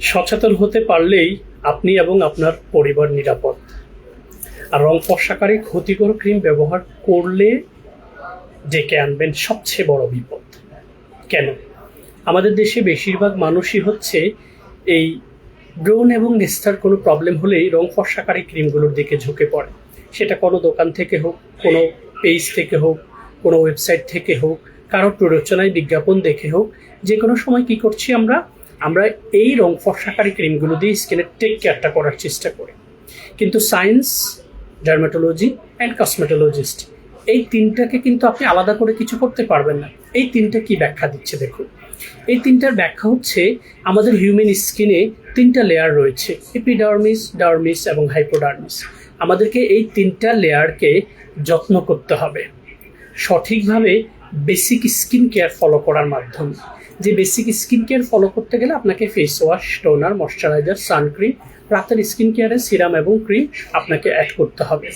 সচেতন হতে পারলেই আপনি এবং আপনার পরিবার নিরাপদ। আর রং ফর্সাকারী ক্ষতিকর ক্রিম ব্যবহার করলে ডেকে আনবেন সবচেয়ে বড় বিপদ। কেন? আমাদের দেশে বেশিরভাগ মানুষই হচ্ছে এই ব্রণ এবং নিস্তার কোনো প্রবলেম হলেই রং ফর্সাকারী ক্রিমগুলোর দিকে ঝুঁকে পড়ে। সেটা কোনো দোকান থেকে হোক, কোনো পেজ থেকে হোক, কোনো ওয়েবসাইট থেকে হোক, কারো প্ররোচনায় বিজ্ঞাপন দেখে হোক, যে কোনো সময় কি করছি আমরা এই রং ফর্সাকারী ক্রিমগুলো দিয়ে স্কিনের টেক কেয়ারটা করার চেষ্টা করি। কিন্তু সায়েন্স, ডার্মাটোলজি অ্যান্ড কসমেটোলজিস্ট এই তিনটাকে কিন্তু আপনি আলাদা করে কিছু করতে পারবেন না। এই তিনটা কি ব্যাখ্যা দিচ্ছে দেখুন। এই তিনটার ব্যাখ্যা হচ্ছে আমাদের হিউম্যান স্কিনে তিনটা লেয়ার রয়েছে, এপিডার্মিস, ডার্মিস এবং হাইপোডার্মিস। আমাদেরকে এই তিনটা লেয়ারকে যত্ন করতে হবে সঠিকভাবে বেসিক স্কিন কেয়ার ফলো করার মাধ্যমে। যে বেসিক স্কিন কেয়ার ফলো করতে গেলে আপনাকে face wash, toner, moisturiser, sun cream, রাতের স্কিন কেয়ারে সিরাম এবং ক্রিম আপনাকে অ্যাড করতে হবে।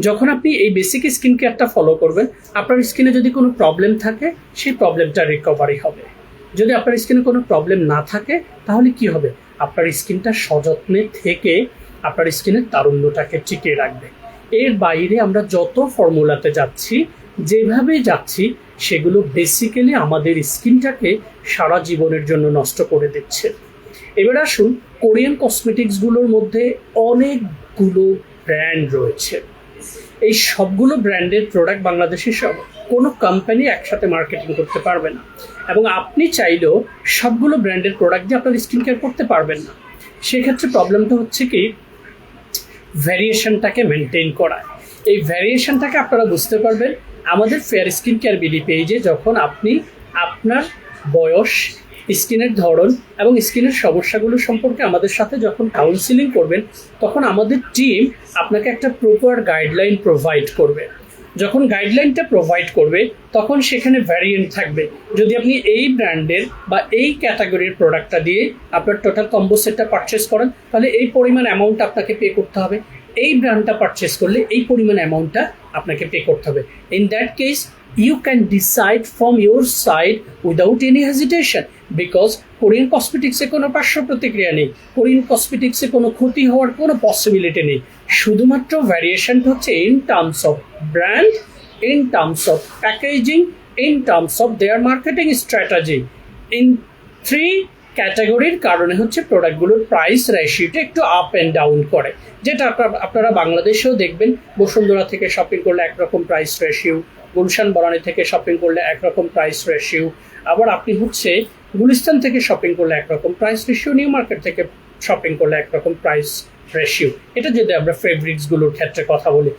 যখন আপনি এই বেসিক স্কিন কেয়ারটা ফলো করবেন, আপনার স্কিনে যদি কোনো প্রবলেম থাকে সেই প্রবলেমটা রিকভারি হবে। যদি আপনার স্কিনে কোনো প্রবলেম না থাকে তাহলে কি হবে? আপনার স্কিনটা সযত্নে থেকে আপনার স্কিনের তারুণ্যটাকে টিকিয়ে রাখবে। এর বাইরে আমরা যত ফর্মুলাতে যাচ্ছি, যেভাবে যাচ্ছি, সেগুলো বেসিক্যালি আমাদের স্কিনটাকে সারা জীবনের জন্য নষ্ট করে দিচ্ছে। এবার আসুন, কোরিয়ান কসমেটিক্সগুলোর মধ্যে অনেকগুলো ব্র্যান্ড রয়েছে। এই সবগুলো ব্র্যান্ডের প্রোডাক্ট বাংলাদেশে কোনো কোম্পানি একসাথে মার্কেটিং করতে পারবে না, এবং আপনি চাইলেও সবগুলো ব্র্যান্ডের প্রোডাক্ট দিয়ে আপনার স্কিন কেয়ার করতে পারবেন না। সেক্ষেত্রে প্রবলেমটা হচ্ছে কি, ভ্যারিয়েশনটাকে মেনটেন করা। এই ভ্যারিয়েশনটাকে আপনারা বুঝতে পারবেন আমাদের ফেয়ার স্কিন কেয়ার বিডি পেজে। যখন আপনি আপনার বয়স, স্কিনের ধরন এবং স্কিনের সমস্যাগুলো সম্পর্কে আমাদের সাথে যখন কাউন্সিলিং করবেন, তখন আমাদের টিম আপনাকে একটা প্রপার গাইডলাইন প্রোভাইড করবে। যখন গাইডলাইনটা প্রোভাইড করবে তখন সেখানে ভ্যারিয়েন্ট থাকবে। যদি আপনি এই ব্র্যান্ডের বা এই ক্যাটাগরির প্রোডাক্টটা দিয়ে আপনার টোটাল কম্বো সেটটা পারচেস করেন, তাহলে এই পরিমাণ অ্যামাউন্ট আপনাকে পে করতে হবে। এই ব্র্যান্ডটা পারচেস করলে এই পরিমাণ অ্যামাউন্টটা আপনাকে পে করতে হবে। In that case you can decide from your side without any hesitation, because Korean কসমেটিক্সে কোনো পার্শ্ব প্রতিক্রিয়া নেই, কোরিয়ান কসমেটিক্সে কোনো ক্ষতি হওয়ার কোনো পসিবিলিটি নেই। শুধুমাত্র ভ্যারিয়েশনটা হচ্ছে in terms of brand, in terms of packaging, in terms of their marketing strategy. In 3 ক্যাটাগরির কারণে হচ্ছে প্রোডাক্টগুলোর প্রাইস রেশিওটা একটু আপ অ্যান্ড ডাউন করে, যেটা আপনারা বাংলাদেশেও দেখবেন। বসুন্ধরা থেকে শপিং করলে একরকম প্রাইস রেশিও, গুলশান বনানী থেকে শপিং করলে একরকম প্রাইস রেশিও, আবার আপনি হচ্ছে গুলিস্তান থেকে শপিং করলে একরকম প্রাইস রেশিও, নিউ মার্কেট থেকে শপিং করলে একরকম প্রাইস রেশিও। এটা যদি আমরা ফেব্রিক্সগুলোর ক্ষেত্রে কথা বলি,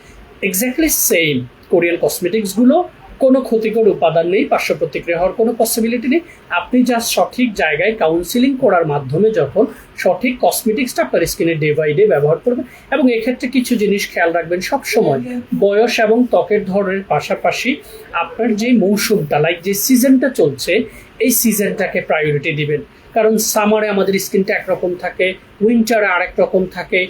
এক্স্যাক্টলি সেম। কোরিয়ান কসমেটিক্সগুলো কোনো ক্ষতিকর উপাদান নেই, পার্শ্ব প্রতিক্রিয়া হওয়ার কোনো পসিবিলিটি নেই। আপনি যা সঠিক জায়গায় কাউন্সিলিং করার মাধ্যমে যখন সঠিক কসমেটিক্সটা আপনার স্কিনে ডে বাই ডে ব্যবহার করবেন, এবং এক্ষেত্রে কিছু জিনিস খেয়াল রাখবেন সবসময়, বয়স এবং ত্বকের ধরনের পাশাপাশি আপনার যে মৌসুমটা, লাইক যে সিজনটা চলছে, এই সিজনটাকে প্রায়োরিটি দিবেন। কারণ সামারে আমাদের স্কিনটা একরকম থাকে, উইন্টারে আরেক রকম থাকে,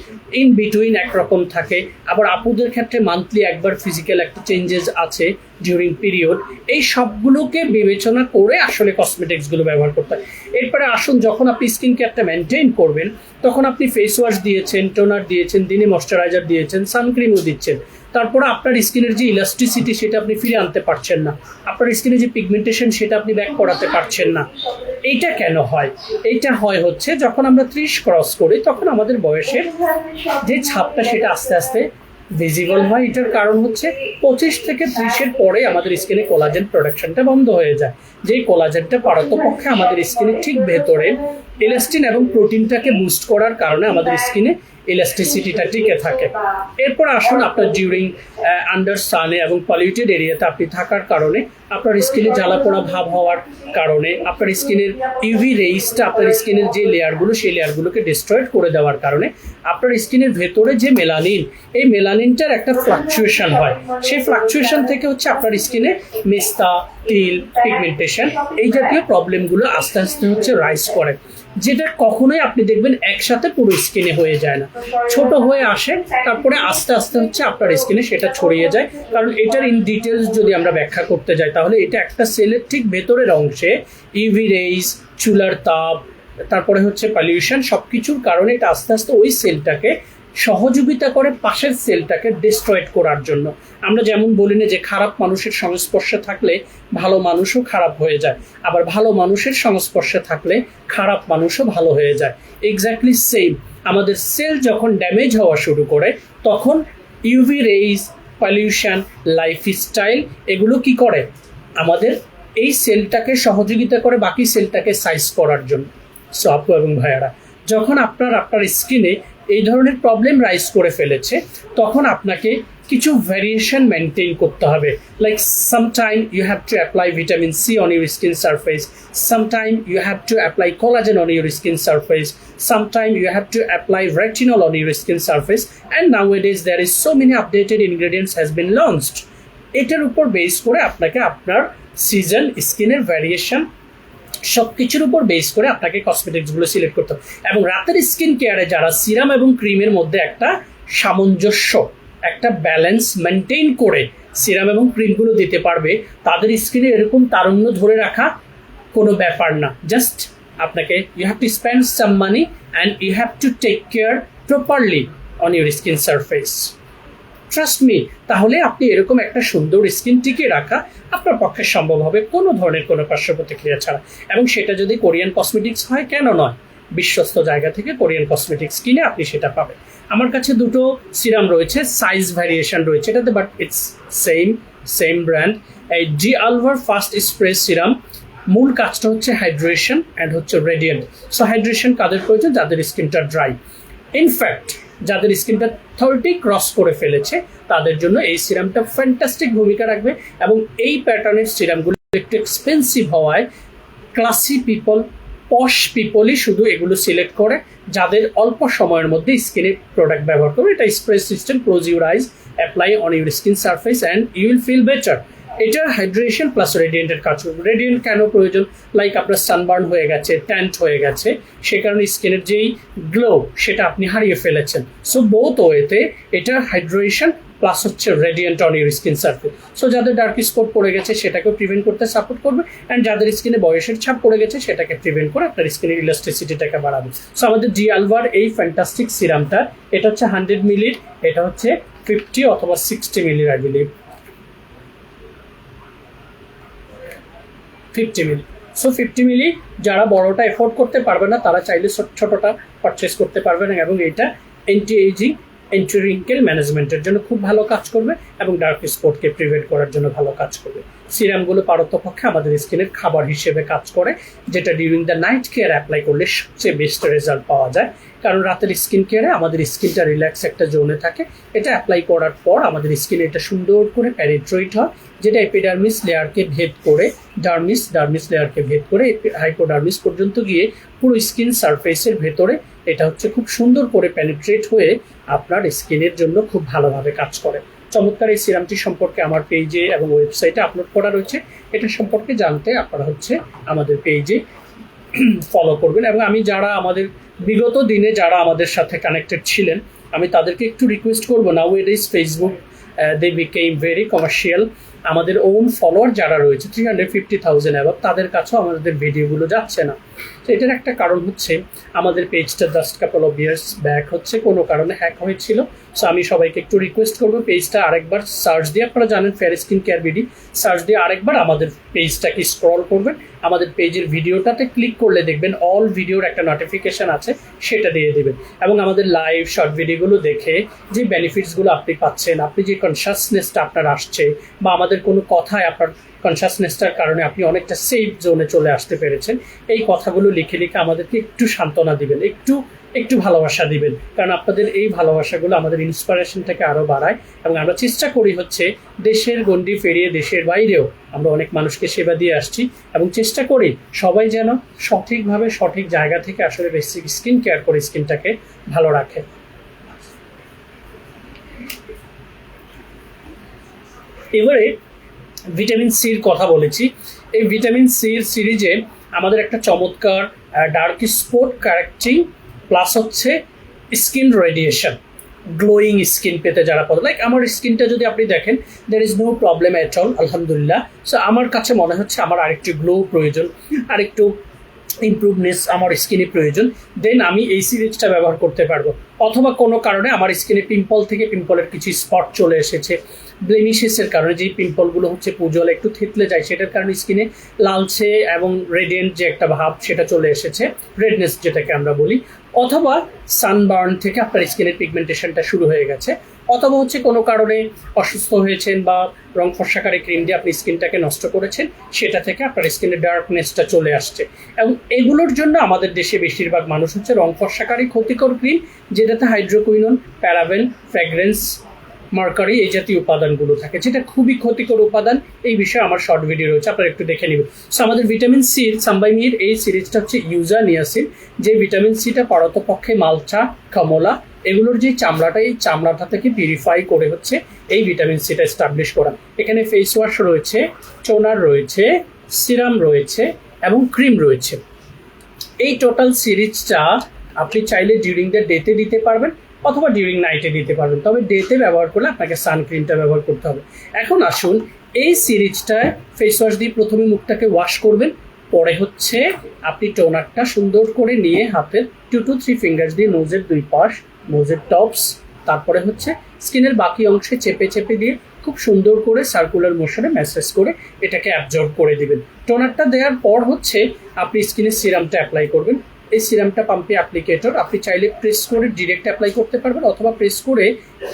ইন বিটুইন একরকম থাকে। আবার আপুদের ক্ষেত্রে মান্থলি একবার ফিজিক্যাল একটা চেঞ্জেস আছে ডিউরিং পিরিয়ড। এই সবগুলোকে বিবেচনা করে আসলে কসমেটিক্সগুলো ব্যবহার করতে হয়। এরপরে আসুন, যখন আপনি স্কিন কেয়ারটা মেনটেন করবেন, তখন আপনি ফেস ওয়াশ দিয়েছেন, টোনার দিয়েছেন, দিনে ময়শ্চারাইজার দিয়েছেন, সানক্রিমও দিচ্ছেন, তারপরে আপনার স্কিনের যে ইলাস্টিসিটি সেটা আপনি ফিরে আনতে পারছেন না, আপনার স্কিনে যে পিগমেন্টেশন সেটা আপনি ব্যাক করাতে পারছেন না। এইটা কেন হয়? এইটা হচ্ছে যখন আমরা 30 ক্রস করি, তখন আমাদের বয়সের যে ছাপটা সেটা আস্তে আস্তে ভিজিবল হয়। এটার কারণ হচ্ছে 25 থেকে 30-এর পরে আমাদের স্কিনে কোলাজেন প্রোডাকশনটা বন্ধ হয়ে যায়। যেই কোলাজেনটা পারতপক্ষে আমাদের স্কিনে ঠিক ভেতরে ইলাস্টিন এবং প্রোটিনটাকে বুস্ট করার কারণে আমাদের স্কিনে ইলাস্টিসিটিটা টিকে থাকে। এরপর আসুন, আপনার ডিউরিং আন্ডার সানে এবং পলিউটেড এরিয়াতে আপনি থাকার কারণে আপনার স্কিনে জ্বালাপোড়া ভাব হওয়ার কারণে আপনার স্কিনের ইউভি রেইসটা আপনার স্কিনের যে লেয়ারগুলো সেই লেয়ারগুলোকে ডিস্ট্রয়েড করে দেওয়ার কারণে আপনার স্কিনের ভেতরে যে মেলানিন, এই মেলানিনটার একটা ফ্লাকচুয়েশন হয়। সেই ফ্লাকচুয়েশন থেকে হচ্ছে আপনার স্কিনে মেস্তা, টিল, পিগমেন্টেশন এই জাতীয় প্রবলেমগুলো আস্তে আস্তে হচ্ছে রাইজ করে। যেটা কখনোই আপনি দেখবেন একসাথে পুরো স্কিনে হয়ে যায় না, ছোট হয়ে আসে, তারপরে আস্তে আস্তে হচ্ছে আপনার স্কিনে সেটা ছড়িয়ে যায়। কারণ এটার ইন ডিটেলস যদি আমরা ব্যাখ্যা করতে যাই তাহলে এটা একটা সেলের ঠিক ভেতরের অংশে ইউভি রেইজ, চুলার তাপ, তারপরে হচ্ছে পলিউশন, সবকিছুর কারণে এটা আস্তে আস্তে ওই সেলটাকে সহযোগিতা করে পাশের সেলটাকে ডিস্ট্রয়েড করার জন্য। আমরা যেমন বলি না যে খারাপ মানুষের সংস্পর্শে থাকলে ভালো মানুষও খারাপ হয়ে যায়, আবার ভালো মানুষের সংস্পর্শে থাকলে খারাপ মানুষও ভালো হয়ে যায়। এক্স্যাক্টলি সেম, আমাদের সেল যখন ড্যামেজ হওয়া শুরু করে তখন ইউভি রেইজ, পলিউশন, লাইফস্টাইল এগুলো কি করে আমাদের এই সেলটাকে সহযোগিতা করে বাকি সেলটাকে সাইজ করার জন্য। সো আপু এবং ভাইয়ারা, যখন আপনার স্কিনে এই ধরনের প্রবলেম রাইজ করে ফেলেছে তখন আপনাকে কিছু ভ্যারিয়েশন মেনটেন করতে হবে। Like sometime you have to apply vitamin C on your skin surface, sometime you have to apply collagen on your skin surface, sometime you have to apply retinol on your skin surface, and nowadays there is so many updated ingredients has been launched. এটার উপর base করে আপনাকে আপনার season, স্কিনের variation সবকিছুর উপর base করে আপনাকে কসমেটিক্সগুলো সিলেক্ট করতে হবে। এবং রাতের স্কিন কেয়ারে যারা সিরাম এবং ক্রিমের মধ্যে একটা সামঞ্জস্য, একটা ব্যালেন্স মেনটেন করে সিরাম এবং ক্রিমগুলো দিতে পারবে, তাদের স্কিনে এরকম তারুণ্য ধরে রাখা কোনো ব্যাপার না। জাস্ট আপনাকে you have to spend some money and you have to take care properly on your skin surface. Trust me, তাহলে আপনি এরকম একটা সুন্দর স্কিন টিকে রাখা আপনার পক্ষে সম্ভব হবে কোনো ধরনের কোনো পার্শ্ব প্রতিক্রিয়া ছাড়া। এবং সেটা যদি কোরিয়ান কসমেটিক্স হয়, কেন নয়, বিশ্বস্ত জায়গা থেকে কোরিয়ান কসমেটিক্স কিনে আপনি সেটা পাবেন। আমার কাছে দুটো সিরাম রয়েছে, সাইজ ভ্যারিয়েশন রয়েছে এটাতে, বাট ইটস সেম ব্র্যান্ড। এই D Alva fast spray serum মূল কাজটা হচ্ছে হাইড্রেশন অ্যান্ড হচ্ছে রেডিয়েন্ট। সো হাইড্রেশন কাদের প্রয়োজন? যাদের স্কিনটা ড্রাই, ইনফ্যাক্ট যাদের স্কিনটা 30 ক্রস করে ফেলেছে তাদের জন্য এই সিরামটা ফ্যান্টাস্টিক ভূমিকা রাখবে। এবং এই প্যাটার্নের সিরামগুলো একটু এক্সপেন্সিভ হওয়ায় ক্লাসি পিপল, পশ পিপলই শুধু এগুলো সিলেক্ট করে, যাদের অল্প সময়ের মধ্যে স্কিনের প্রোডাক্ট ব্যবহার করবে। এটা spray system, close your eyes, apply on your skin surface and you will feel better. এটা হাইড্রেশন প্লাস রেডিয়েন্টের কাজ করবে। রেডিয়েন্ট কেন প্রয়োজন? লাইক আপনার সানবার্ন হয়ে গেছে, ট্যান্ট হয়ে গেছে, সে কারণে স্কিনের যেই গ্লো সেটা আপনি হারিয়ে ফেলেছেন। সো বোথ ওয়েতে এটা হাইড্রেশন প্লাস হচ্ছে radiant on your skin surface. So যাদের ডার্ক স্পট পড়ে গেছে সেটাকেও প্রিভেন্ট করতে সাপোর্ট করবে, অ্যান্ড যাদের স্কিনে বয়সের ছাপ পড়ে গেছে সেটাকে প্রিভেন্ট করে আপনার স্কিনের ইলাস্টিসিটিটাকে বাড়াবে। সো আমাদের ডি আলভার এই ফ্যান্টাস্টিক সিরামটা, এটা হচ্ছে 100 মিলির, এটা হচ্ছে 50 অথবা 60 মিলির, আই বিলিভ 50 মিলি। সো 50 মিলি যারা বড়টা এফোর্ড করতে পারবে না তারা চাইলে ছোটটা পারচেস করতে পারবেন। এবং এটা অ্যান্টি এজিং, অ্যান্টি রিঙ্কেল ম্যানেজমেন্টের জন্য খুব ভালো কাজ করবে এবং ডার্ক স্পটকে প্রিভেন্ট করার জন্য ভালো কাজ করবে। সিরামগুলো পারতপক্ষে আমাদের স্কিনের খাবার হিসেবে কাজ করে, যেটা during the night care apply করলে সবচেয়ে বেস্ট রেজাল্ট পাওয়া যায়। কারণ রাতের স্কিন কেয়ারে আমাদের স্কিনটা রিল্যাক্স একটা জোনে থাকে, এটা অ্যাপ্লাই করার পর আমাদের স্কিনে এটা সুন্দর করে প্যানিট্রেট হয়, যেটা এপিডার্মিস লেয়ারকে ভেদ করে ডার্মিস লেয়ারকে ভেদ করে হাইপোডার্মিস পর্যন্ত গিয়ে পুরো স্কিন সারফেসের ভেতরে এটা হচ্ছে খুব সুন্দর করে প্যানিট্রেট হয়ে আপনার স্কিনের জন্য খুব ভালোভাবে কাজ করে। চমৎকার এই সিরামটি সম্পর্কে আমার পেজে এবং ওয়েবসাইটে আপলোড করা রয়েছে। এটা সম্পর্কে জানতে আপনারা হচ্ছে আমাদের পেজে ফলো করবেন। এবং আমি যারা আমাদের বিগত দিনে যারা আমাদের সাথে কানেক্টেড ছিলেন, আমি তাদেরকে একটু রিকোয়েস্ট করবো, now it is Facebook they became very commercial. আমাদের ওন ফলোয়ার যারা রয়েছে 350,000 অ্যাবভ, তাদের কাছেও আমাদের ভিডিওগুলো যাচ্ছে না। তো এটার একটা কারণ হচ্ছে আমাদের পেজটা just couple of years back হচ্ছে কোনো কারণে হ্যাক হয়েছিল। সো আমি সবাইকে একটু রিকোয়েস্ট করবো, পেজটা আরেকবার সার্চ দিয়ে, আপনারা জানেন fair skin care BD, search দিয়ে আরেকবার আমাদের পেজটাকে স্ক্রল করবেন। আমাদের পেজের ভিডিওটাতে ক্লিক করলে দেখবেন অল ভিডিওর একটা নোটিফিকেশান আছে, সেটা দিয়ে দেবেন। এবং আমাদের লাইভ শর্ট ভিডিওগুলো দেখে যে বেনিফিটসগুলো আপনি পাচ্ছেন, আপনি যে কনসাসনেসটা আপনার আসছে, বা আমাদের কোনো কথায় আপনার কনসাসনেসটার কারণে আপনি অনেকটা সেফ জোনে চলে আসতে পেরেছেন, এই কথাগুলো লিখে লিখে আমাদেরকে একটু সান্ত্বনা দিবেন, একটু ভালোবাসা দিবেন। কারণ আপনাদের এই ভালোবাসাগুলো আমাদের ইন্সপিরেশনটাকে আরও বাড়ায়। এবং আমরা চেষ্টা করি হচ্ছে দেশের গণ্ডি পেরিয়ে দেশের বাইরেও আমরা অনেক মানুষকে সেবা দিয়ে আসছি, এবং চেষ্টা করি সবাই যেন সঠিকভাবে সঠিক জায়গা থেকে আসলে বেসিক স্কিন কেয়ার করে স্কিনটাকে ভালো রাখে। এবারে ভিটামিন সির কথা বলেছি। এই ভিটামিন সির সিরিজে আমাদের একটা চমৎকার ডার্ক স্পট কারেক্টিং প্লাস হচ্ছে স্কিন রেডিয়েশন, গ্লোয়িং স্কিন পেতে যারা পদ, লাইক আমার স্কিনটা যদি আপনি দেখেন there is no problem at all, আলহামদুলিল্লাহ। সো আমার কাছে মনে হচ্ছে আমার আরেকটু গ্লো প্রয়োজন, আরেকটু ইমপ্রুভনেস আমার স্কিনে প্রয়োজন, দেন আমি এই সিরিজটা ব্যবহার করতে পারবো। অথবা কোনো কারণে আমার স্কিনে পিম্পল থেকে পিম্পলের কিছু স্পট চলে এসেছে, ব্লেমিশেসের কারণে যেই পিম্পলগুলো হচ্ছে পুজলে একটু থেতলে যায়, সেটার কারণে স্কিনে লালচে এবং রেডিয়েন্ট যে একটা ভাব সেটা চলে এসেছে, রেডনেস যেটাকে আমরা বলি। অথবা সানবার্ন থেকে আপনার স্কিনের পিগমেন্টেশনটা শুরু হয়ে গেছে, অথবা হচ্ছে কোনো কারণে অসুস্থ হয়েছেন বা রং ফর্সাকারী ক্রিম দিয়ে আপনি স্কিনটাকে নষ্ট করেছেন, সেটা থেকে আপনার স্কিনের ডার্কনেসটা চলে আসছে। এবং এগুলোর জন্য আমাদের দেশে বেশিরভাগ মানুষ হচ্ছে রং ফর্সাকারী ক্ষতিকর ক্রিম, যেটাতে হাইড্রোকুইনন, প্যারাবেন, ফ্র্যাগ্রেন্স, মার্কারি এই জাতীয় উপাদানগুলো থাকে, যেটা খুবই ক্ষতিকর উপাদান। এই বিষয়ে আমার শর্ট ভিডিও রয়েছে, আপনারা একটু দেখে নেবেন। সো আমাদের ভিটামিন সির সাম্বাইমির এই সিরিজটা হচ্ছে ইউজা নিয়াসিন, যে ভিটামিন সিটা পারতপক্ষে মালচা, কমলা এগুলোর যে চামড়াটা, এই চামড়াটা থেকে পিউরিফাই করে হচ্ছে এই ভিটামিন সিটা এস্টাবলিশ করা। এখানে ফেস ওয়াশ রয়েছে, টোনার রয়েছে, সিরাম রয়েছে এবং ক্রিম রয়েছে। এই টোটাল সিরিজটা আপনি চাইলে ডিউরিং দ্য ডেতে দিতে পারবেন অথবা ডিউরিং নাইটে দিতে পারবেন, তবে ডেতে ব্যবহার করলে আপনাকে সানক্রিমটা ব্যবহার করতে হবে। এখন আসুন, এই সিরিজটায় ফেস ওয়াশ দিয়ে প্রথমে মুখটাকে ওয়াশ করবেন, পরে হচ্ছে আপনি টোনারটা সুন্দর করে নিয়ে হাতের 2 to 3 ফিঙ্গার্স দিয়ে নোজের দুই পাশ, নোজের টপস, তারপরে হচ্ছে স্কিনের বাকি অংশে চেপে চেপে দিয়ে খুব সুন্দর করে সার্কুলার মোশনে ম্যাসেজ করে এটাকে অ্যাবজর্ব করে দিবেন। টোনারটা দেওয়ার পর হচ্ছে আপনি স্কিনের সিরামটা অ্যাপ্লাই করবেন। এই সিরামটা পাম্পে অ্যাপ্লিকেটর, আপনি চাইলে প্রেস করে ডিরেক্ট অ্যাপ্লাই করতে পারবেন, অথবা প্রেস করে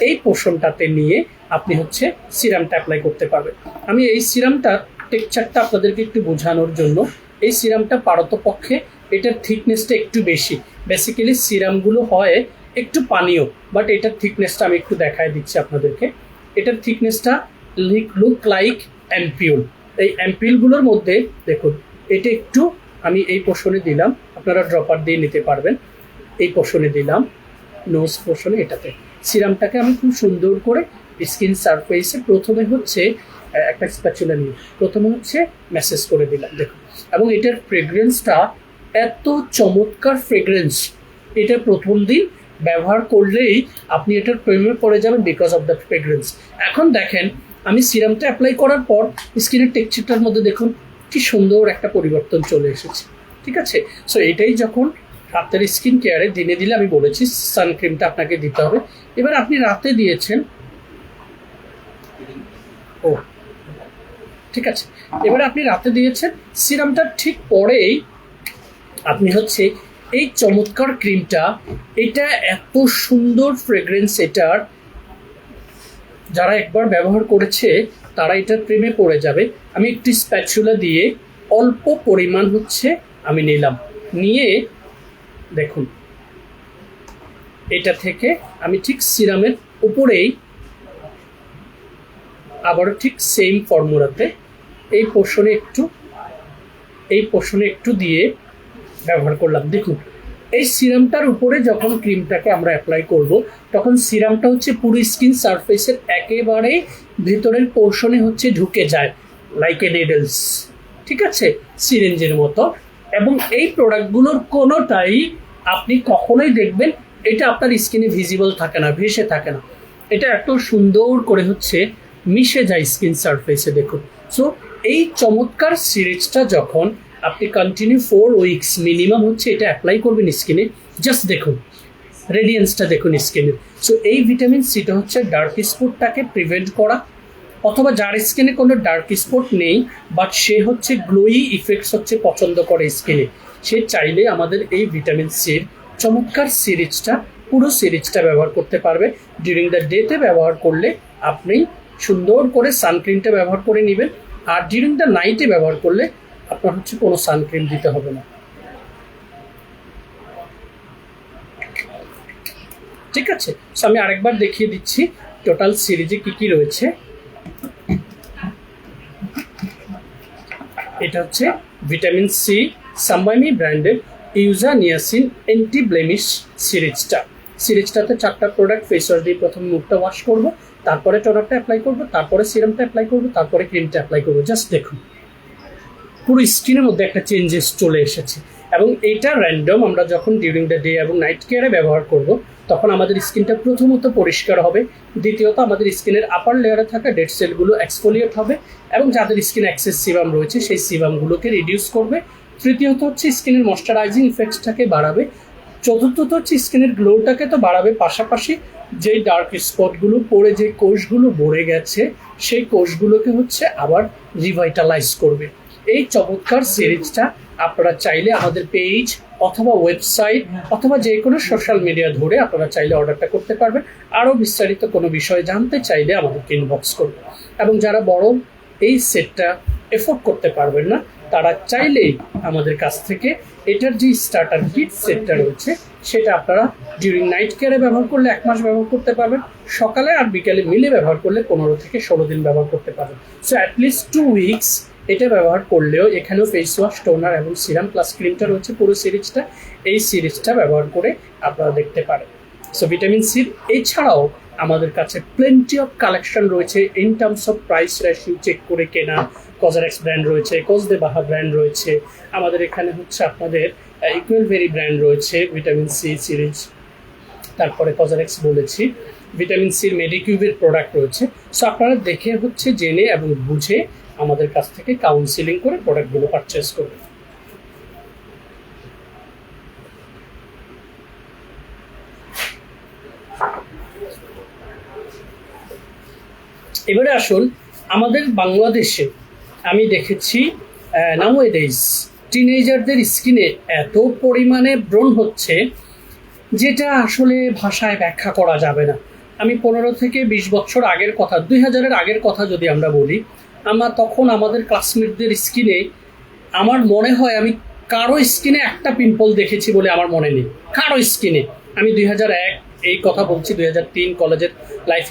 এই পোর্শনটাতে নিয়ে আপনি হচ্ছে সিরামটা অ্যাপ্লাই করতে পারবেন। আমি এই সিরামটার টেক্সচারটা আপনাদেরকে একটু বোঝানোর জন্য, এই সিরামটা পারতপক্ষে এটার থিকনেসটা একটু বেশি, বেসিক্যালি সিরামগুলো হয় একটু পানীয়, বাট এটার থিকনেসটা আমি একটু দেখায় দিচ্ছি আপনাদেরকে। এটার থিকনেসটা লুক লাইক অ্যাম্পিউল। এই অ্যাম্পিউলগুলোর মধ্যে দেখুন, এটা একটু আমি এই পোর্শনে দিলাম, আপনারা ড্রপার দিয়ে নিতে পারবেন। এই পোর্শনে দিলাম, নোজ পোর্শনে, এটাতে সিরামটাকে আমি খুব সুন্দর করে স্কিন সারফেসে প্রথমে হচ্ছে একটা স্প্যাচুলা নিয়ে প্রথমে হচ্ছে ম্যাসেজ করে দিলাম, দেখুন। এবং এটার ফ্রেগ্রেন্সটা এত চমৎকার ফ্রেগ্রেন্স, এটা প্রথম দিন ব্যবহার করলেই আপনি এটার প্রেমে পড়ে যাবেন বিকজ অফ দ্য ফ্রেগ্রেন্স। এখন দেখেন, আমি সিরামটা অ্যাপ্লাই করার পর স্কিনের টেক্সচারটার মধ্যে দেখুন কি সুন্দর একটা পরিবর্তন চলে এসেছে, ঠিক আছে। সো এটাই যখন রাতের স্কিন কেয়ারে দিনে দিলে, আমি বলেছি সানক্রিমটা আপনাকে দিতে হবে। এবার আপনি রাতে দিয়েছেন, ও ঠিক আছে, এবার আপনি রাতে দিয়েছেন, সিরামটা ঠিক পরেই আপনি হচ্ছে এই চমৎকার ক্রিমটা, এটা এত সুন্দর ফ্রেগ্রেন্স এটার, যারা একবার ব্যবহার করেছে তারা এটার প্রেমে পড়ে যাবে। আমি একটি স্প্যাচুলা দিয়ে অল্প পরিমাণ হচ্ছে আমি নিলাম, নিয়ে দেখুন এটা থেকে আমি ঠিক সিরামের উপরেই আবারও ঠিক সেম ফর্মুলাতে এই পোর্শনে একটু দিয়ে ব্যবহার করলাম। দেখুন এই সিরামটার উপরে যখন ক্রিমটাকে আমরা অ্যাপ্লাই করব, তখন সিরামটা হচ্ছে পুরো স্কিন সারফেসের একেবারে ভিতরের পোর্শনে হচ্ছে ঢুকে যায়, লাইক এ নিডলস, ঠিক আছে, সিরিঞ্জের মতো। এবং এই প্রোডাক্টগুলোর কোনোটাই আপনি কখনোই দেখবেন এটা আপনার স্কিনে ভিজিবল থাকে না, ভেসে থাকে না, এটা এত সুন্দর করে হচ্ছে মিশে যায় স্কিন সারফেসে, দেখুন। সো এই চমৎকার সিরিজটা যখন আপনি কন্টিনিউ 4 উইকস মিনিমাম হচ্ছে এটা অ্যাপ্লাই করবেন স্কিনে, জাস্ট দেখুন রেডিয়েন্সটা দেখুন স্কিনের। সো এই ভিটামিন সিটা হচ্ছে ডার্ক স্পটটাকে প্রিভেন্ট করা, অথবা যার স্কিনে কোনো ডার্ক স্পট নেই বাট সে হচ্ছে গ্লোয়ি ইফেক্টস হচ্ছে পছন্দ করে স্কিনে, সে চাইলে আমাদের এই ভিটামিন সির চমৎকার সিরিজটা, পুরো সিরিজটা ব্যবহার করতে পারবে। ডিউরিং দ্য ডেতে ব্যবহার করলে আপনি সুন্দর করে সানক্রিমটা ব্যবহার করে নেবেন, আর ডিউরিং দ্য নাইটে ব্যবহার করলে আপনার হচ্ছে কোনো সানক্রিম দিতে হবে না, ঠিক আছে। আমি আরেকবার দেখিয়ে দিচ্ছি টোটাল সিরিজে কি কি রয়েছে। এটা হচ্ছে ভিটামিন সি সাম্বাইমি ব্র্যান্ডের ইউজা নিয়াসিন অ্যান্টি ব্লেমিশ সিরিজটাতে 4টা প্রোডাক্ট। ফেস ওয়াশ দিয়ে প্রথমে মুখটা ওয়াশ করবো, তারপরে টোনারটা অ্যাপ্লাই করবো, তারপরে সিরামটা অ্যাপ্লাই করবো, তারপরে ক্রিমটা অ্যাপ্লাই করবো। জাস্ট দেখুন পুরো স্কিনের মধ্যে একটা চেঞ্জেস চলে এসেছে। এবং এইটা র্যান্ডম আমরা যখন ডিউরিং দ্য ডে এবং নাইট কেয়ারে ব্যবহার করব তখন আমাদের স্কিনটা প্রথমত পরিষ্কার হবে, দ্বিতীয়ত আমাদের স্কিনের আপার লেয়ারে থাকা ডেড সেলগুলো এক্সফোলিয়েট হবে এবং যাদের স্কিন অ্যাক্সেস সিবাম রয়েছে সেই সিবামগুলোকে রিডিউস করবে, তৃতীয়ত হচ্ছে স্কিনের ময়শ্চারাইজিং ইফেক্টসটাকে বাড়াবে, চতুর্থত হচ্ছে স্কিনের গ্লোটাকে তো বাড়াবে, পাশাপাশি যেই ডার্ক স্পটগুলো পড়ে যে কোষগুলো ভরে গেছে সেই কোষগুলোকে হচ্ছে আবার রিভাইটালাইজ করবে। এই চমৎকার সিরিজটা আপনারা চাইলে আমাদের পেজ অথবা ওয়েবসাইট অথবা যে কোনো সোশ্যাল মিডিয়া ধরে আপনারা চাইলে অর্ডারটা করতে পারবেন। আরও বিস্তারিত কোনো বিষয় জানতে চাইলে আমাদেরকে ইনবক্স করবেন। এবং যারা বড় এই সেটটা এফোর্ড করতে পারবেন না তারা চাইলেই আমাদের কাছ থেকে এটার যে স্টার্টার কিট সেটটা রয়েছে সেটা আপনারা ডিউরিং নাইট কেয়ারে ব্যবহার করলে 1 মাস ব্যবহার করতে পারবেন, সকালে আর বিকালে মিলে ব্যবহার করলে 15 থেকে 16 দিন ব্যবহার করতে পারবেন। সো অ্যাটলিস্ট 2 উইকস এটা ব্যবহার করলেও এখানেও ফেস ওয়াশ, টোনার এবং সিরাম প্লাস ক্রিমটা রয়েছে পুরো সিরিজটা, এই সিরিজটা ব্যবহার করে আপনারা দেখতে পারেন। সো ভিটামিন সি এছাড়াও আমাদের কাছে প্লেন্টি অফ কালেকশন রয়েছে in terms of price ratio check করে কেনা। কজারেক্স ব্র্যান্ড রয়েছে, কোজদে বাহা ব্র্যান্ড রয়েছে, আমাদের এখানে হচ্ছে আপনাদের ইকুয়েলভেরি ব্র্যান্ড রয়েছে ভিটামিন সি সিরিজ, তারপরে কজারেক্স বলেছি, ভিটামিন সির মেডিকিউবের প্রোডাক্ট রয়েছে। সো আপনারা দেখে হচ্ছে জেনে এবং বুঝে আমাদের কাছ থেকে কাউন্সিলিং করে প্রোডাক্টগুলো পারচেস করবেন। এবারে আসুন, আমাদের বাংলাদেশে আমি দেখেছি নাওএডেজ টিনেজারদের স্কিনে এত পরিমাণে ব্রণ হচ্ছে যেটা আসলে ভাষায় ব্যাখ্যা করা যাবে না। আমি 15 থেকে 20 বছর আগের কথা, 2000-এর আগের কথা যদি আমরা বলি, আমরা তখন আমাদের ক্লাসমেটদের স্কিনে আমার মনে হয় আমি কারো স্কিনে একটা পিম্পল দেখেছি বলে আমার মনে নেই, কারো স্কিনে। আমি 2001 এই কথা বলছি, 2003 কলেজের লাইফ,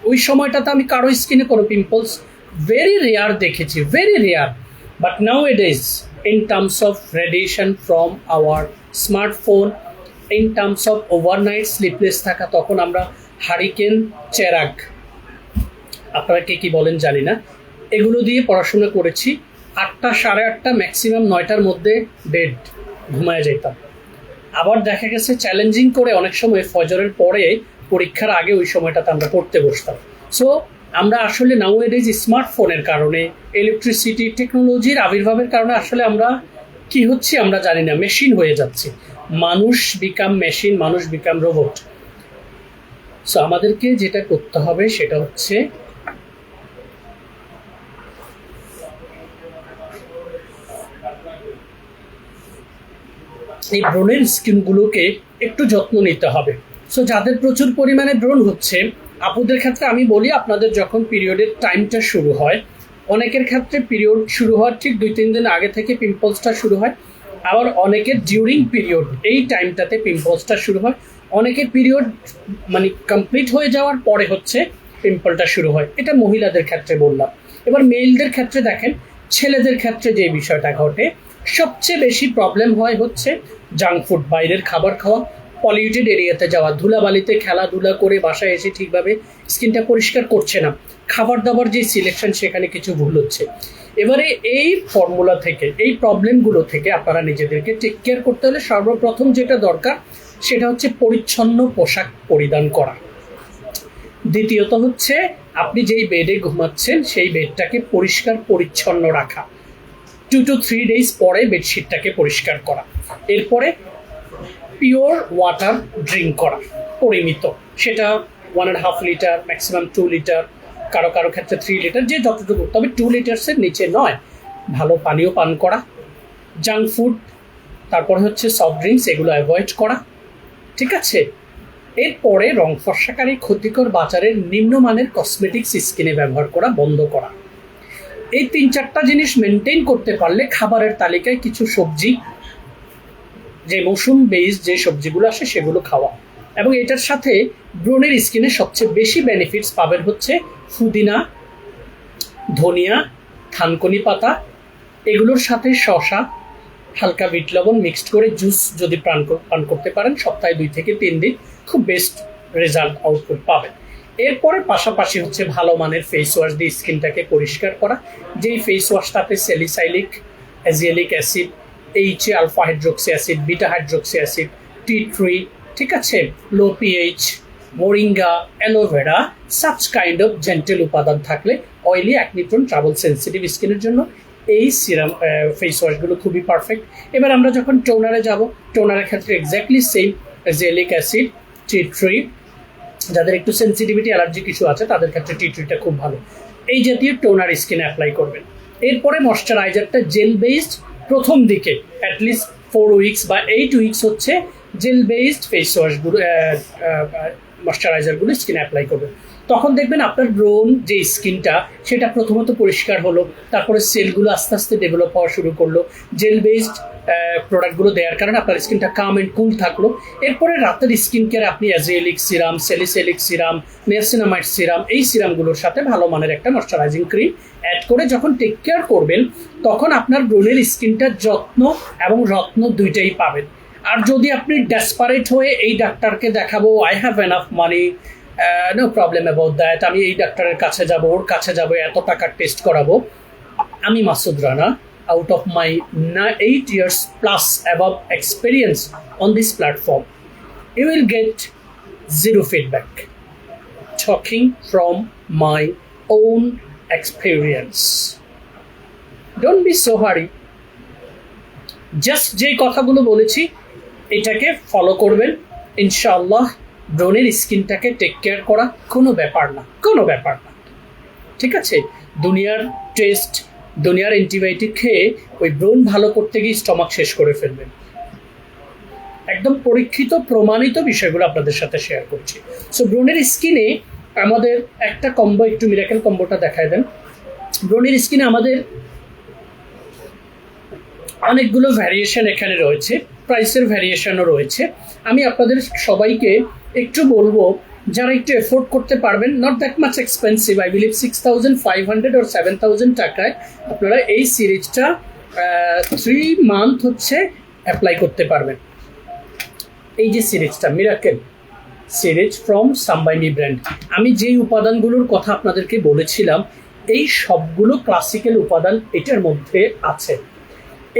ওই সময়টাতে আমি কারো স্কিনে কোনো পিম্পলস ভেরি রেয়ার দেখেছি, very rare. But now it is in terms of radiation from our smartphone, in terms of overnight sleepless থাকা, তখন আমরা হারিকেন, চেরাগ, আপনারা কে কী বলেন জানি না, এগুলো দিয়ে পড়াশোনা করেছি। 8টা, 8:30, ম্যাক্সিমাম 9টার মধ্যে বেড ঘুমায় যেতাম। আবার দেখা গেছে চ্যালেঞ্জিং করে অনেক সময় ফজরের পরে পরীক্ষার আগে ওই সময়টাতে আমরা পড়তে বসতাম। সো আমরা আসলে নাওএডেজ স্মার্টফোনের কারণে, ইলেকট্রিসিটি টেকনোলজির আবির্ভাবের কারণে আসলে আমরা কি হচ্ছে আমরা জানি না, মেশিন হয়ে যাচ্ছে। মানুষ বিকাম মেশিন, মানুষ বিকাম রোবট। সো আমাদেরকে যেটা করতে হবে সেটা হচ্ছে এই ব্রণের স্কিনগুলোকে একটু যত্ন নিতে হবে। সো যাদের প্রচুর পরিমাণে ব্রণ হচ্ছে, আপুদের ক্ষেত্রে আমি বলি আপনাদের যখন পিরিয়ডের টাইমটা শুরু হয়, অনেকের ক্ষেত্রে পিরিয়ড শুরু হওয়ার ঠিক 2-3 দিন আগে থেকে পিম্পলসটা শুরু হয়, আবার অনেকের ডিউরিং পিরিয়ড এই টাইমটাতে পিম্পলসটা শুরু হয়, অনেকের পিরিয়ড মানে কমপ্লিট হয়ে যাওয়ার পরে হচ্ছে পিম্পলটা শুরু হয়। এটা মহিলাদের ক্ষেত্রে বললাম। এবার মেলদের ক্ষেত্রে দেখেন, ছেলেদের ক্ষেত্রে যে বিষয়টা ঘটে, সবচেয়ে বেশি প্রবলেম হয় হচ্ছে জাঙ্ক ফুড, বাইরের খাবার খাওয়া, পলিউটেড এরিয়াতে যাওয়া, ধুলাবালিতে খেলাধুলা করে বাসায় এসে ঠিকভাবে স্কিনটা পরিষ্কার করছে না, খাবার দাবার যে সিলেকশন সেখানে কিছু ভুল হচ্ছে। এবারে এই ফর্মুলা থেকে, এই প্রবলেমগুলো থেকে আপনারা নিজেদেরকে টেক কেয়ার করতে হলে সর্বপ্রথম যেটা দরকার সেটা হচ্ছে পরিচ্ছন্ন পোশাক পরিধান করা। দ্বিতীয়ত হচ্ছে আপনি যেই বেডে ঘুমাচ্ছেন সেই বেডটাকে পরিষ্কার পরিচ্ছন্ন রাখা, 2 to 3 days পরে বেডশিটটাকে পরিষ্কার করা। এরপরে পিওর ওয়াটার ড্রিঙ্ক করা, পরিমিত, সেটা 1.5 লিটার, ম্যাক্সিমাম 2 লিটার, কারো কারো ক্ষেত্রে 3 লিটার, যে যতটুকু, তবে 2 লিটার্সের নিচে নয়। ভালো পানীয় পান করা, জাঙ্ক ফুড, তারপরে হচ্ছে সফট ড্রিঙ্কস, এগুলো অ্যাভয়েড করা, ঠিক আছে। এরপরে রং ফর্সাকারী ক্ষতিকর বাজারের নিম্নমানের কসমেটিক্স স্কিনে ব্যবহার করা বন্ধ করা। এই 3-4টা জিনিস মেনটেন করতে পারলে খাবারের তালিকায় কিছু সবজি, যে মৌসুম বেস যে সবজিগুলো আসে সেগুলো খাওয়া, এবং এটার সাথে ব্রণের স্কিনে সবচেয়ে বেশি বেনিফিটস পাবেন হচ্ছে পুদিনা, ধনিয়া, থানকুনি পাতা, এগুলোর সাথে শসা, হালকা বিট লবণ মিক্সড করে জুস যদি পান করতে পারেন সপ্তাহে 2 থেকে 3 দিন, খুব বেস্ট রেজাল্ট আউটপুট পাবেন। এরপরে পাশাপাশি হচ্ছে ভালো মানের ফেস ওয়াশ দিয়ে স্কিনটাকে পরিষ্কার করা, যেই ফেস ওয়াশটাতে salicylic, azelaic acid HA alpha hydroxy acid, beta hydroxy acid, টি3, ঠিক আছে, low pH, moringa, aloe vera, such kind of gentle উপাদান থাকলে oily, acne prone, trouble sensitive স্কিনের জন্য এই সিরাম ফেস ওয়াশগুলো খুবই পারফেক্ট। এবার আমরা যখন টোনারে যাব, টোনারের ক্ষেত্রে এক্স্যাক্টলি সেম, জেলিক অ্যাসিড, টি3, যাদের একটু সেন্সিটিভিটি অ্যালার্জি কিছু আছে তাদের ক্ষেত্রে টি3টা খুব ভালো। এই জাতীয় টোনার স্কিনে অ্যাপ্লাই করবেন। এরপরে ময়শ্চারাইজারটা জেল বেসড, প্রথম দিকে অ্যাটলিস্ট 4 উইকস বা 8 উইকস হচ্ছে জেল বেসড ফেস ওয়াশগুলো, ময়শ্চারাইজারগুলো স্কিনে অ্যাপ্লাই করবেন। তখন দেখবেন আপনার ব্রোন যে স্কিনটা সেটা প্রথমত পরিষ্কার হলো, তারপরে সেলগুলো আস্তে আস্তে ডেভেলপ হওয়া শুরু করলো। জেল বেসড প্রোডাক্টগুলো দেওয়ার কারণে আপনার স্কিনটা কাম অ্যান্ড কুল থাকলো। এরপরে রাতের স্কিন কেয়ার আপনি azelaic serum, salicylic serum, niacinamide serum, এই সিরামগুলোর সাথে ভালো মানের একটা ময়শ্চারাইজিং ক্রিম অ্যাড করে যখন টেক কেয়ার করবেন তখন আপনার ব্রোনের স্কিনটার যত্ন এবং রত্ন দুইটাই পাবেন। আর যদি আপনি ডেসপারেট হয়ে এই ডাক্তারকে দেখাবো, I have enough money, no problem about that, আমি এই ডাক্তারের কাছে যাব, ওর কাছে যাব, এত টাকার টেস্ট করাবো, আমি Masud Rana, out of my 8 years plus above experience on this platform, you will get zero feedback. Talking from my own experience. Don't be so hurry. Just যে কথাগুলো বলেছি এটাকে ফলো করবেন, ইনশাআল্লাহ ব্রোনের স্কিনটাকে টেক কেয়ার করা কোনো ব্যাপার না, কোনো ব্যাপার না, ঠিক আছে। দুনিয়ার টেস্ট, দুনিয়ার অ্যান্টিবায়োটিক খেয়ে ওই ব্রোন ভালো করতে গিয়ে স্টমাক শেষ করে ফেলবেন। একদম পরীক্ষিত প্রমাণিত বিষয়গুলো আপনাদের সাথে শেয়ার করছি। সো ব্রোনের স্কিনে আমাদের একটা কম্বো, একটু মিরাকেল কম্বোটা দেখায় দেন। ব্রোনের স্কিনে আমাদের অনেকগুলো ভ্যারিয়েশন এখানে রয়েছে, প্রাইসের ভ্যারিয়েশনও রয়েছে। আমি আপনাদের সবাইকে একটু বলবো, যারা একটু এফোর্ড করতে পারবেন, not that much expensive, I believe 6500 or 7000 টাকায় আপনারা এই সিরিজটা 3 মান্থ হচ্ছে অ্যাপ্লাই করতে পারবেন। এই যে সিরিজটা মিরাকেল সিরিজ ফ্রম সাম্বাইনি ব্র্যান্ড, আমি যেই উপাদানগুলোর কথা আপনাদেরকে বলেছিলাম এই সবগুলো ক্লাসিক্যাল উপাদান এটার মধ্যে আছে।